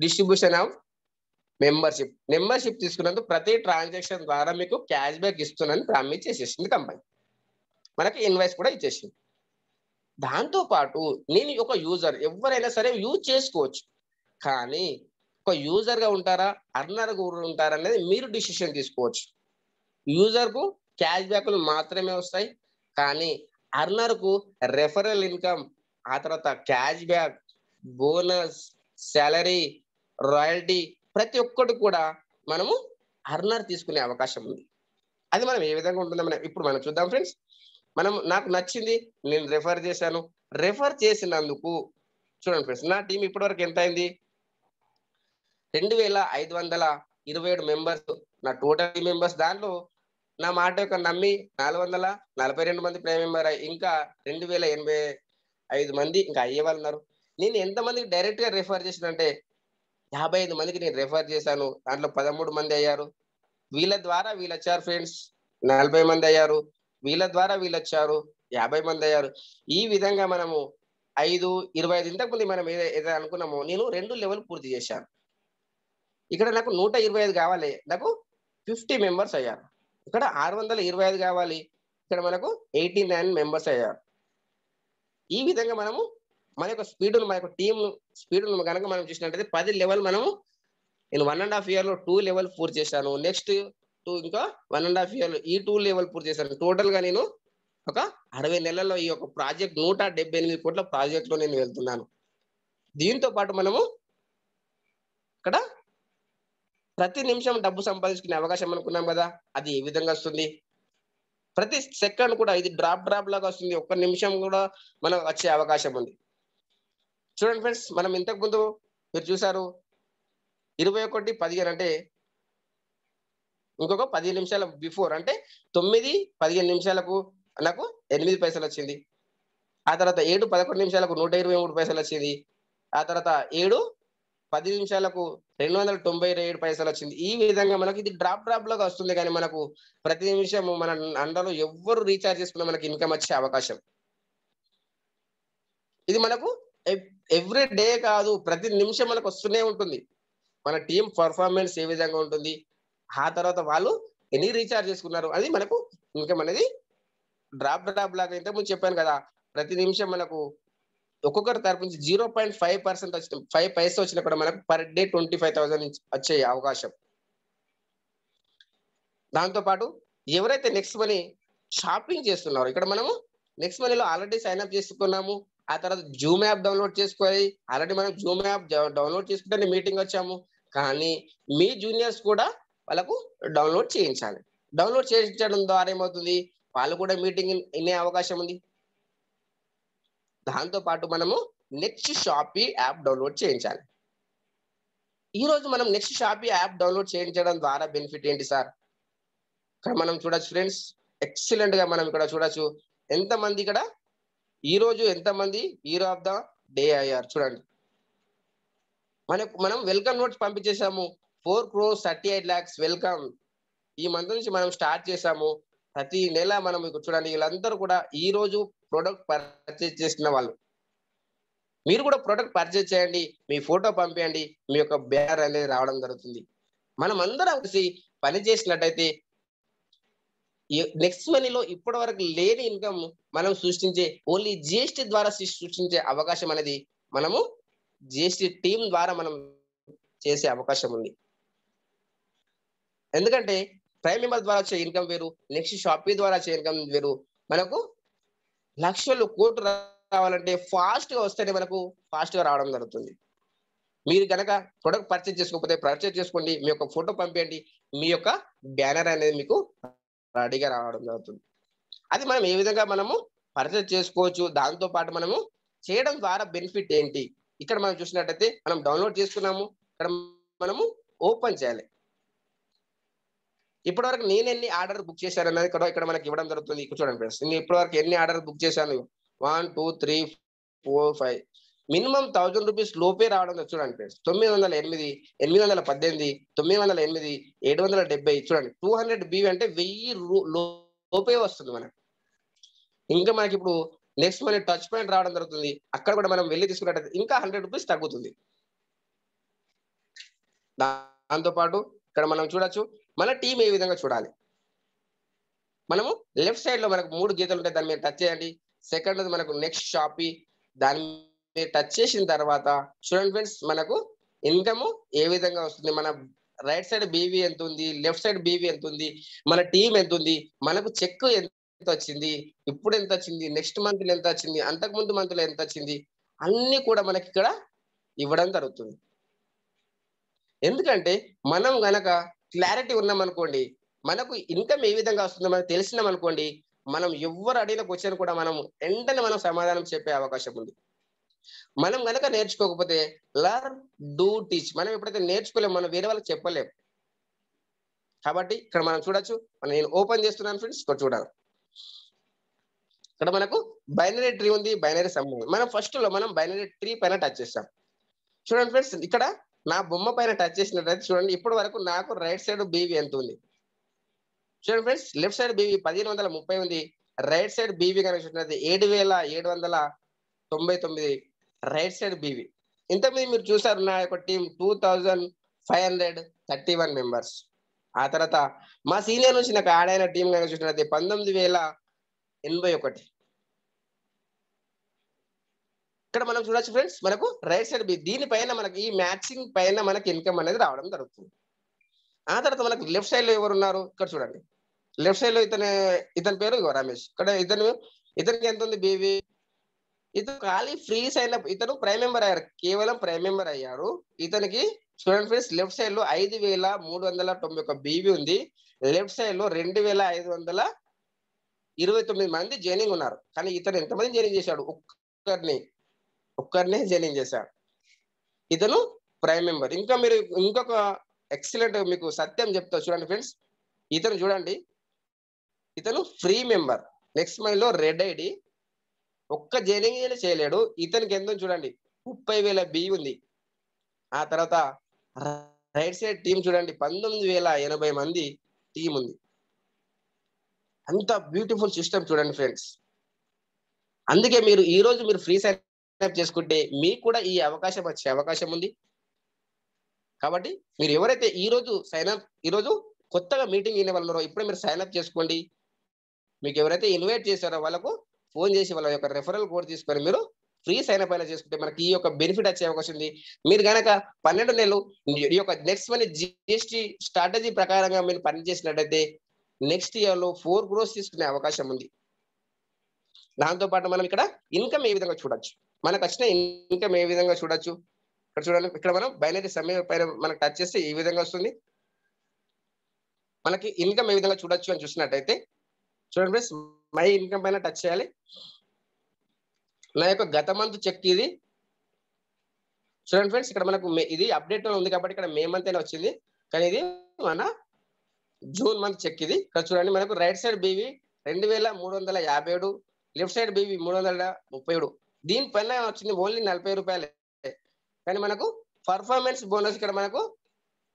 distribution of membership తీసుకున్నందుకు ప్రతి ట్రాన్సాక్షన్ ద్వారా మీకు క్యాష్ బ్యాక్ ఇస్తున్నానని ప్రామిస్ చేసేసింది కంపెనీ. మనకి ఇన్వాయిస్ కూడా ఇచ్చేసింది. దాంతో పాటు నేను ఒక యూజర్, ఎవరైనా సరే యూజ్ చేసుకోవచ్చు, కానీ ఒక యూజర్ గా ఉంటారా అర్నర్ గా ఉంటారా అనేది మీరు డిసిషన్ తీసుకోవచ్చు. యూజర్ కు క్యాష్ బ్యాక్లు మాత్రమే వస్తాయి, కానీ అర్నర్ కు రెఫరల్ ఇన్కమ్, ఆ తర్వాత cash back, bonus, salary, royalty ప్రతి ఒక్కటి కూడా మనము అర్నర్ తీసుకునే అవకాశం ఉంది. అది మనం ఏ విధంగా ఉంటుందో ఇప్పుడు మనం చూద్దాం ఫ్రెండ్స్. నాకు నచ్చింది, నేను రెఫర్ చేశాను. రెఫర్ చేసినందుకు చూడండి ఫ్రెండ్స్, నా టీం ఇప్పటివరకు ఎంత అయింది, 2527 మెంబర్స్ నా టోటల్ మెంబర్స్. దాంట్లో నా మాట యొక్క నమ్మి 442 మంది ప్రైమ్ మెంబర్, ఇంకా 2085 మంది ఇంకా అయ్యే వాళ్ళు ఉన్నారు. నేను ఎంతమందికి డైరెక్ట్ గా రెఫర్ చేసినంటే 55 మందికి నేను రెఫర్ చేశాను. దాంట్లో 13 మంది అయ్యారు. వీళ్ళ ద్వారా వీళ్ళు వచ్చారు ఫ్రెండ్స్, 40 మంది అయ్యారు. వీళ్ళ ద్వారా వీళ్ళు వచ్చారు, 50 మంది అయ్యారు. ఈ విధంగా మనము 25 ఇంతకుముందు మనం ఏదైతే అనుకున్నామో నేను 2 లెవెల్ పూర్తి చేశాను. ఇక్కడ నాకు 125 కావాలి, నాకు 50 మెంబర్స్ అయ్యారు. ఇక్కడ 625 కావాలి, ఇక్కడ మనకు 89 మెంబర్స్ అయ్యారు. ఈ విధంగా మనము మన యొక్క స్పీడ్ను, మన యొక్క టీమ్ స్పీడ్ను కనుక మనం చూసినట్టయితే 10 లెవెల్ మనము నేను 1.5 year లో 2 లెవెల్ పూర్తి చేశాను. నెక్స్ట్ 2 ఇంకా 1.5 year ఈ 2 లెవెల్ పూర్తి చేశాను. టోటల్ గా నేను ఒక 60 నెలల్లో ఈ యొక్క ప్రాజెక్ట్ 178 కోట్ల ప్రాజెక్ట్ లో నేను వెళ్తున్నాను. దీంతో పాటు మనము ఇక్కడ ప్రతి నిమిషం డబ్బు సంపాదించుకునే అవకాశం అనుకున్నాం కదా, అది ఏ విధంగా వస్తుంది, ప్రతి సెకండ్ కూడా ఇది డ్రాప్ లాగా వస్తుంది. ఒక్క నిమిషం కూడా మనకు వచ్చే అవకాశం ఉంది. చూడండి ఫ్రెండ్స్, మనం ఇంతకు ముందు మీరు చూసారు 21:15 అంటే ఇంకొక 15 నిమిషాల బిఫోర్ అంటే 9:15 నిమిషాలకు నాకు 8 పైసలు వచ్చింది. ఆ తర్వాత 7:11 నిమిషాలకు 123 పైసలు వచ్చింది. ఆ తర్వాత 7:10 నిమిషాలకు 297 పైసలు వచ్చింది. ఈ విధంగా మనకి ఇది డ్రాప్ లాగా వస్తుంది, కానీ మనకు ప్రతి నిమిషం మన అండలో ఎవ్వరు రీఛార్జ్ చేసుకున్న మనకి ఇన్కమ్ వచ్చే అవకాశం. ఇది మనకు ఎవ్రీ డే కాదు, ప్రతి నిమిషం మనకు వస్తూనే ఉంటుంది. మన టీం పర్ఫార్మెన్స్ ఏ విధంగా ఉంటుంది, ఆ తర్వాత వాళ్ళు ఎన్ని రీఛార్జ్ చేసుకున్నారు, అది మనకు ఇన్కమ్ అనేది డ్రాప్ లాగా ఇంతకుముందు చెప్పాను కదా. ప్రతి నిమిషం మనకు ఒక్కొక్కరి తరపు నుంచి 0.5% వచ్చిన 5 పైసలు వచ్చినా కూడా మనకు పర్ డే 25,000 వచ్చే అవకాశం. దాంతో పాటు ఎవరైతే నెక్స్ట్ మనీ షాపింగ్ చేస్తున్నారో, ఇక్కడ మనము నెక్స్ట్ మనీలో ఆల్రెడీ సైన్ అప్ చేసుకున్నాము. ఆ తర్వాత జూమ్ యాప్ డౌన్లోడ్ చేసుకోవాలి. ఆల్రెడీ మనం జూమ్ యాప్ డౌన్లోడ్ చేసుకుంటే మీటింగ్ వచ్చాము, కానీ మీ జూనియర్స్ కూడా వాళ్ళకు డౌన్లోడ్ చేయించాలి. డౌన్లోడ్ చేయించడం ద్వారా ఏమవుతుంది, వాళ్ళు కూడా మీటింగ్ వినే అవకాశం ఉంది. దాంతో పాటు మనము నెక్స్ట్ షాపీ యాప్ డౌన్లోడ్ చేయించాలి. ఈ రోజు మనం నెక్స్ట్ షాపీ యాప్ డౌన్లోడ్ చేయించడం ద్వారా బెనిఫిట్ ఏంటి సార్? ఇక్కడ మనం చూడొచ్చు ఫ్రెండ్స్, ఎక్సలెంట్ గా మనం ఇక్కడ చూడొచ్చు ఎంతమంది ఇక్కడ ఈ రోజు ఎంతమంది హీరో ఆఫ్ ద డే అయ్యారు చూడండి. మనం వెల్కమ్ నోట్స్ పంపించేసాము. 4,38 lakhs welcome. ఈ మంత్ నుంచి మనం స్టార్ట్ చేసాము. ప్రతి నెల మనం ఇక్కడ చూడండి వీళ్ళందరూ కూడా ఈ రోజు ప్రొడక్ట్ పర్చేజ్ చేసిన వాళ్ళు. మీరు కూడా ప్రొడక్ట్ పర్చేజ్ చేయండి, మీ ఫోటో పంపించండి, మీ యొక్క బ్యానర్ అనేది రావడం జరుగుతుంది. మనం అందరం కలిసి పని చేసినట్టయితే నెక్స్ట్ మనీలో ఇప్పటి వరకు లేని ఇన్కమ్ మనం సృష్టించే ఓన్లీ జిఎస్టీ ద్వారా సృష్టించే అవకాశం అనేది మనము జిఎస్టీ టీం ద్వారా మనం చేసే అవకాశం ఉంది. ఎందుకంటే ప్రైమ్ మెంబర్ ద్వారా వచ్చే ఇన్కమ్ వేరు, నెక్స్ట్ షాపీ ద్వారా వచ్చే ఇన్కమ్ వేరు. మనకు లక్షలు కోట్లు రావాలంటే ఫాస్ట్ గా వస్తేనే మనకు ఫాస్ట్ గా రావడం జరుగుతుంది. మీరు కనుక ప్రొడక్ట్ పర్చేజ్ చేసుకోకపోతే పర్చేజ్ చేసుకోండి, మీ యొక్క ఫోటో పంపించండి, మీ యొక్క బ్యానర్ అనేది మీకు రెడీగా రావడం జరుగుతుంది. అది మనం ఏ విధంగా మనము పర్చేజ్ చేసుకోవచ్చు, దాంతో పాటు మనము చేయడం ద్వారా బెనిఫిట్ ఏంటి? ఇక్కడ మనం చూసినట్టయితే మనం డౌన్లోడ్ చేసుకున్నాము, ఇక్కడ మనము ఓపెన్ చేయాలి. ఇప్పటి వరకు నేను ఎన్ని ఆర్డర్ బుక్ చేశాను అనేది ఇక్కడ మనకి ఇవ్వడం జరుగుతుంది. ఇక్కడ చూడండి ఫ్రెండ్స్, నేను ఇప్పటి వరకు ఎన్ని ఆర్డర్ బుక్ చేశాను, 1 2 3 4 5 మినిమం 1000 రూపీస్ లోపే రావడం చూడండి ఫ్రెండ్స్. 908, 818, 908, 770 చూడండి. 200 BV అంటే 1000 లోపే వస్తుంది మనకి. ఇంకా మనకి ఇప్పుడు నెక్స్ట్ మన టచ్ పాయింట్ రావడం జరుగుతుంది. అక్కడ కూడా మనం వెళ్ళి తీసుకున్నట్టయితే ఇంకా 100 రూపీస్ తగ్గుతుంది. దాంతో పాటు ఇక్కడ మనం చూడొచ్చు మన టీం ఏ విధంగా చూడాలి. మనము లెఫ్ట్ సైడ్ లో మనకు 3 గీతలు ఉంటాయి, దాని మీద టచ్ చేయండి. సెకండ్ మనకు నెక్స్ట్ షాపీ, దాని మీద టచ్ చేసిన తర్వాత చూడండి ఫ్రెండ్స్, మనకు ఇన్కమ్ ఏ విధంగా వస్తుంది, మన రైట్ సైడ్ బీవీ ఎంత ఉంది, లెఫ్ట్ సైడ్ బీవీ ఎంత ఉంది, మన టీం ఎంత ఉంది, మనకు చెక్ ఎంత వచ్చింది, ఇప్పుడు ఎంత వచ్చింది, నెక్స్ట్ మంత్ ఎంత వచ్చింది, అంతకు ముందు మంత్ లో ఎంత వచ్చింది, అన్ని కూడా మనకి ఇక్కడ ఇవ్వడం జరుగుతుంది. ఎందుకంటే మనం గనక క్లారిటీ ఉన్నాం అనుకోండి, మనకు ఇన్కమ్ ఏ విధంగా వస్తుందో మనకు తెలిసినాం అనుకోండి, మనం ఎవరు అడిగిన క్వశ్చన్ కూడా మనం వెంటనే మనం సమాధానం చెప్పే అవకాశం ఉంది. మనం గనక నేర్చుకోకపోతే లర్న్ డూ టీచ్, మనం ఎప్పుడైతే నేర్చుకోలేము మనం వేరే వాళ్ళకి చెప్పలేము. కాబట్టి ఇక్కడ మనం చూడొచ్చు, నేను ఓపెన్ చేస్తున్నాను ఫ్రెండ్స్, ఇక్కడ చూడాలి. ఇక్కడ మనకు బైనరీ ట్రీ ఉంది, బైనరీ సమ్ ఉంది. మనం ఫస్ట్ లో మనం బైనరీ ట్రీ పైన టచ్ చేస్తాం. చూడండి ఫ్రెండ్స్, ఇక్కడ నా బొమ్మ పైన టచ్ చేసినట్లయితే చూడండి ఇప్పటి వరకు నాకు రైట్ సైడ్ బీవీ ఎంత ఉంది చూడండి ఫ్రెండ్స్. లెఫ్ట్ సైడ్ బీవీ 1530 ఉంది, రైట్ సైడ్ బీవీ కనుక చూసినట్లయితే 7799 రైట్ సైడ్ బీవీ. ఇంతకుముందు మీరు చూసారు నా యొక్క టీం 2531 మెంబర్స్. ఆ తర్వాత మా సీనియర్ నుంచి నాకు యాడ్ అయిన టీం కనుక చూసినట్లయితే 19,081. ఇక్కడ మనం చూడొచ్చు ఫ్రెండ్స్, మనకు రైట్ సైడ్ బి, దీనిపైన మనకి ఈ మ్యాచింగ్ పైన మనకి ఇన్కమ్ అనేది రావడం జరుగుతుంది. ఆ తర్వాత మనకు లెఫ్ట్ సైడ్ లో ఎవరు ఉన్నారు, ఇక్కడ చూడండి. లెఫ్ట్ సైడ్ లో ఇతని పేరు రమేష్. ఇక్కడ ఇతనికి ఎంత ఉంది బీవీ, ఇతను ఖాళీ ఫ్రీ సైన్ అప్, ఇతను ప్రైమ్ మెంబర్ అయ్యారు, కేవలం ప్రైమ్ మెంబర్ అయ్యారు. ఇతనికి చూడండి ఫ్రెండ్స్, లెఫ్ట్ సైడ్ లో 5,391 బీవీ ఉంది, లెఫ్ట్ సైడ్ లో 2,529 మంది జాయినింగ్ ఉన్నారు. కానీ ఇతను ఎంతమంది జాయినింగ్ చేశాడు, ఒక్కరినే జాయినింగ్ చేశాడు. ఇతను ప్రైమ్ మెంబర్. ఇంకా మీరు ఇంకొక ఎక్సలెంట్ మీకు సత్యం చెప్తా చూడండి ఫ్రెండ్స్, ఇతను చూడండి, ఇతను ఫ్రీ మెంబర్, నెక్స్ట్ మైల్ లో రెడ్ ఐడి, ఒక్క జాయినింగ్ చేయలేడు. ఇతనికి ఎంత చూడండి, 30,000 బి ఉంది. ఆ తర్వాత రైట్ సైడ్ టీం చూడండి, 19,080 మంది టీం ఉంది. అంత బ్యూటిఫుల్ సిస్టమ్ చూడండి ఫ్రెండ్స్. అందుకే మీరు ఈ రోజు మీరు ఫ్రీ సైన్ అప్ చేసుకుంటే మీకు కూడా ఈ అవకాశం వచ్చే అవకాశం ఉంది. కాబట్టి మీరు ఎవరైతే ఈ రోజు కొత్తగా మీటింగ్ అయిన వాళ్ళు ఇప్పుడే మీరు సైన్ అప్ చేసుకోండి. మీకు ఎవరైతే ఇన్వైట్ చేశారో వాళ్ళకు ఫోన్ చేసి వాళ్ళ యొక్క రెఫరల్ కోడ్ తీసుకొని మీరు ఫ్రీ సైన్ అప్ అయినా చేసుకుంటే మనకి ఈ యొక్క బెనిఫిట్ వచ్చే అవకాశం ఉంది. మీరు కనుక 12 నెలలు ఈ యొక్క నెక్స్ట్ మనీ జిఎస్టీ స్ట్రాటజీ ప్రకారంగా మీరు పనిచేసినట్టయితే నెక్స్ట్ ఇయర్ లో 4 crores తీసుకునే అవకాశం ఉంది. దాంతో పాటు మనం ఇక్కడ ఇన్కమ్ ఏ విధంగా చూడొచ్చు, మనకు వచ్చిన ఇన్కమ్ ఏ విధంగా చూడొచ్చు, ఇక్కడ చూడండి, ఇక్కడ మనం బైనరీ సమ్మె పైన మనకు టచ్ చేస్తే ఈ విధంగా వస్తుంది. మనకి ఇన్కమ్ ఏ విధంగా చూడొచ్చు అని చూసినట్టయితే చూడండి ఫ్రెండ్స్, మై ఇన్కమ్ పైన టచ్ చేయాలి. నా యొక్క గత మంత్ చెక్ ఇది. చూడండి ఫ్రెండ్స్, ఇక్కడ మనకు ఇది అప్డేట్ ఉంది కాబట్టి ఇక్కడ మే మంత్ అయినా వచ్చింది, కానీ ఇది మన జూన్ మంత్ చెక్ ఇది. ఇక్కడ చూడండి, మనకు right side BV 2357, left side BV 337. దీనిపైన వచ్చింది ఓన్లీ 40 రూపాయలే, కానీ మనకు పర్ఫార్మెన్స్ బోనస్ ఇక్కడ మనకు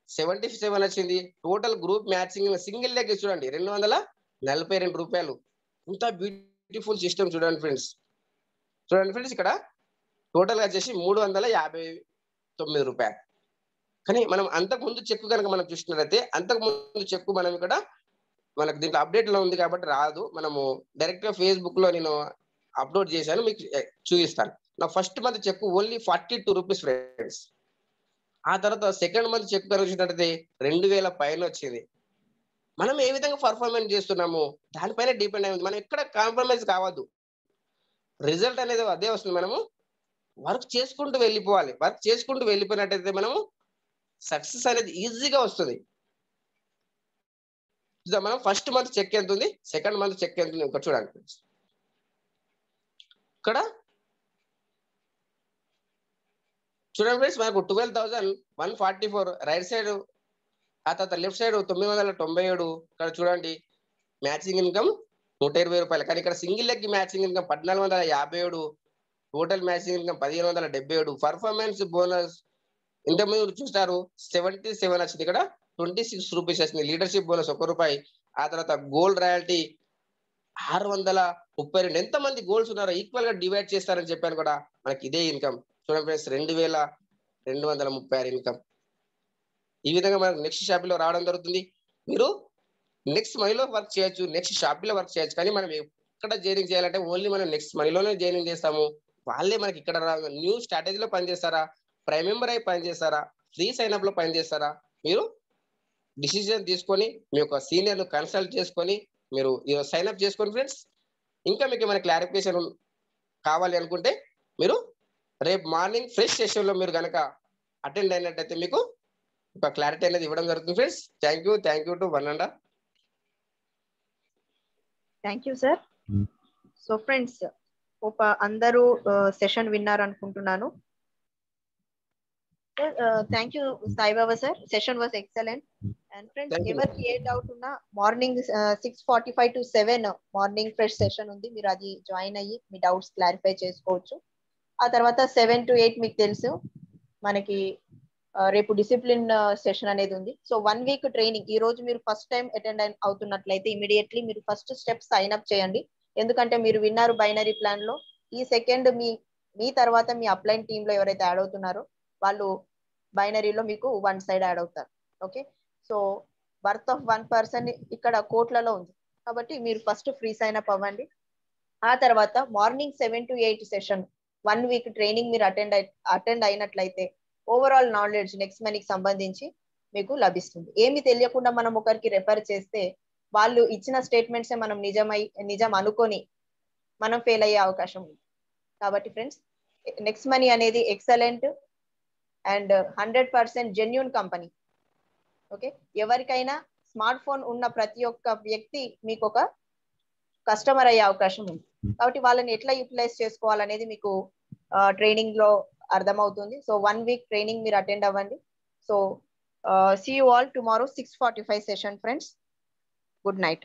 77 వచ్చింది. Total group matching single leg చూడండి 242 రూపాయలు. ఇంత బ్యూటిఫుల్ సిస్టమ్ చూడండి ఫ్రెండ్స్. చూడండి ఫ్రెండ్స్, ఇక్కడ టోటల్ గా వచ్చేసి 359 రూపాయలు. కానీ మనం అంతకు ముందు చెక్ కనుక మనం చూసినట్లయితే, అంతకు ముందు చెక్ మనం ఇక్కడ మనకు దీంట్లో అప్డేట్ లో ఉంది కాబట్టి రాదు. మనము డైరెక్ట్ గా ఫేస్బుక్ లో నేను అప్లోడ్ చేశాను, మీకు చూపిస్తాను. నా first month check only 42 rupees friends. ఆ తర్వాత సెకండ్ మంత్ చెక్ కనుక చూసినట్లయితే 2000 పైన వచ్చింది. మనం ఏ విధంగా పర్ఫార్మెన్స్ చేస్తున్నాము దానిపైన డిపెండ్ అయి ఉంది. మనం ఎక్కడ కాంప్రమైజ్ కావద్దు, రిజల్ట్ అనేది అదే వస్తుంది. మనము వర్క్ చేసుకుంటూ వెళ్ళిపోవాలి. వర్క్ చేసుకుంటూ వెళ్ళిపోయినట్టయితే మనము సక్సెస్ అనేది ఈజీగా వస్తుంది. మనం ఫస్ట్ మంత్ చెక్ ఎంత ఉంది, సెకండ్ మంత్ చెక్ ఎంత ఉంది ఇక్కడ చూడండి. ఇక్కడ చూడండి ఫ్రెండ్స్, మనకు 12,144 రైట్ సైడ్, ఆ తర్వాత లెఫ్ట్ సైడ్ 997. ఇక్కడ చూడండి మ్యాచింగ్ ఇన్కమ్ 120 రూపాయలు, కానీ ఇక్కడ single leg matching income 1457, total matching income 1577. Performance bonus ఇంతకు ముందు చూస్తారు 77 వచ్చింది, ఇక్కడ 26 రూపీస్ వచ్చింది. లీడర్షిప్ బోనస్ 1 రూపాయి. ఆ తర్వాత గోల్డ్ రాయల్టీ 632. ఎంతమంది గోల్స్ ఉన్నారో ఈక్వల్ గా డివైడ్ చేస్తారని చెప్పాను కూడా, మనకి ఇదే ఇన్కమ్ చూడండి ఫ్రెండ్స్ 2236 ఇన్కమ్. ఈ విధంగా మనకు నెక్స్ట్ షాపీలో రావడం జరుగుతుంది. మీరు నెక్స్ట్ మనీలో వర్క్ చేయొచ్చు, నెక్స్ట్ షాపీలో వర్క్ చేయొచ్చు, కానీ మనం ఎక్కడ జైనింగ్ చేయాలంటే ఓన్లీ మనం నెక్స్ట్ మనీలోనే జైనింగ్ చేస్తాము. వాళ్ళే మనకి ఇక్కడ న్యూ స్ట్రాటజీలో పనిచేస్తారా, ప్రైమ్ మెంబర్ అయి పనిచేస్తారా, ఫ్రీ సైన్ అప్ లో పనిచేస్తారా, మీరు డిసిజన్ తీసుకొని మీ యొక్క సీనియర్ ను కన్సల్ట్ చేసుకొని మీరు సైన్ అప్ చేసుకోండి ఫ్రెండ్స్. ఇంకా మీకు ఏమైనా క్లారిఫికేషన్ కావాలి అనుకుంటే మీరు రేపు మార్నింగ్ ఫ్రెష్ సెషన్ లో మీరు కనుక అటెండ్ అయినట్టయితే మీకు ఒక క్లారిటీ అనేది ఇవ్వడం జరుగుతుంది friends. Thank you to one and. Thank you sir. So friends, అందరూ సెషన్ విన్నారు అనుకుంటున్నాను. Thank you Saibaba sir, session was excellent. And friends, ఎవరికి ఏ డౌట్ ఉన్నా morning 6:45 to 7 morning fresh session ఉంది, మీరు అది జాయిన్ అయ్యి మీ డౌట్స్ క్లారిఫై చేసుకోవచ్చు. ఆ తర్వాత 7 to 8 మీకు తెలుసు మనకి రేపు డిసిప్లిన్ సెషన్ అనేది ఉంది. So 1 week training. ఈ రోజు మీరు ఫస్ట్ టైం అటెండ్ అవుతున్నట్లయితే ఇమీడియట్లీ మీరు ఫస్ట్ స్టెప్ సైన్ అప్ చేయండి. ఎందుకంటే మీరు విన్నారు బైనరీ ప్లాన్ లో, ఈ సెకండ్ మీ తర్వాత మీ అప్లైన్ టీమ్ లో ఎవరైతే యాడ్ అవుతున్నారో వాళ్ళు బైనరీలో మీకు 1 సైడ్ యాడ్ అవుతారు. Okay, so birth of 1 person ఇక్కడ కోట్లలో ఉంది కాబట్టి మీరు ఫస్ట్ ఫ్రీ సైన్ అప్ అవ్వండి. ఆ తర్వాత morning 7 to 8 session 1 week training మీరు అటెండ్ అయినట్లయితే ఓవరాల్ నాలెడ్జ్ నెక్స్ట్ మనీకి సంబంధించి మీకు లభిస్తుంది. ఏమి తెలియకుండా మనం ఒకరికి రెఫర్ చేస్తే వాళ్ళు ఇచ్చిన స్టేట్మెంట్సే మనం నిజం అనుకొని మనం ఫెయిల్ అయ్యే అవకాశం ఉంది. కాబట్టి ఫ్రెండ్స్, నెక్స్ట్ మనీ అనేది excellent and 100% genuine company. Okay, ఎవరికైనా స్మార్ట్ ఫోన్ ఉన్న ప్రతి ఒక్క వ్యక్తి మీకు ఒక కస్టమర్ అయ్యే అవకాశం ఉంది. కాబట్టి వాళ్ళని ఎట్లా యూటిలైజ్ చేసుకోవాలనేది మీకు ట్రైనింగ్ లో అర్థమవుతుంది. సో 1 వీక్ ట్రైనింగ్ మీరు అటెండ్ అవ్వండి. So see you all tomorrow 6:45 session friends. Good night.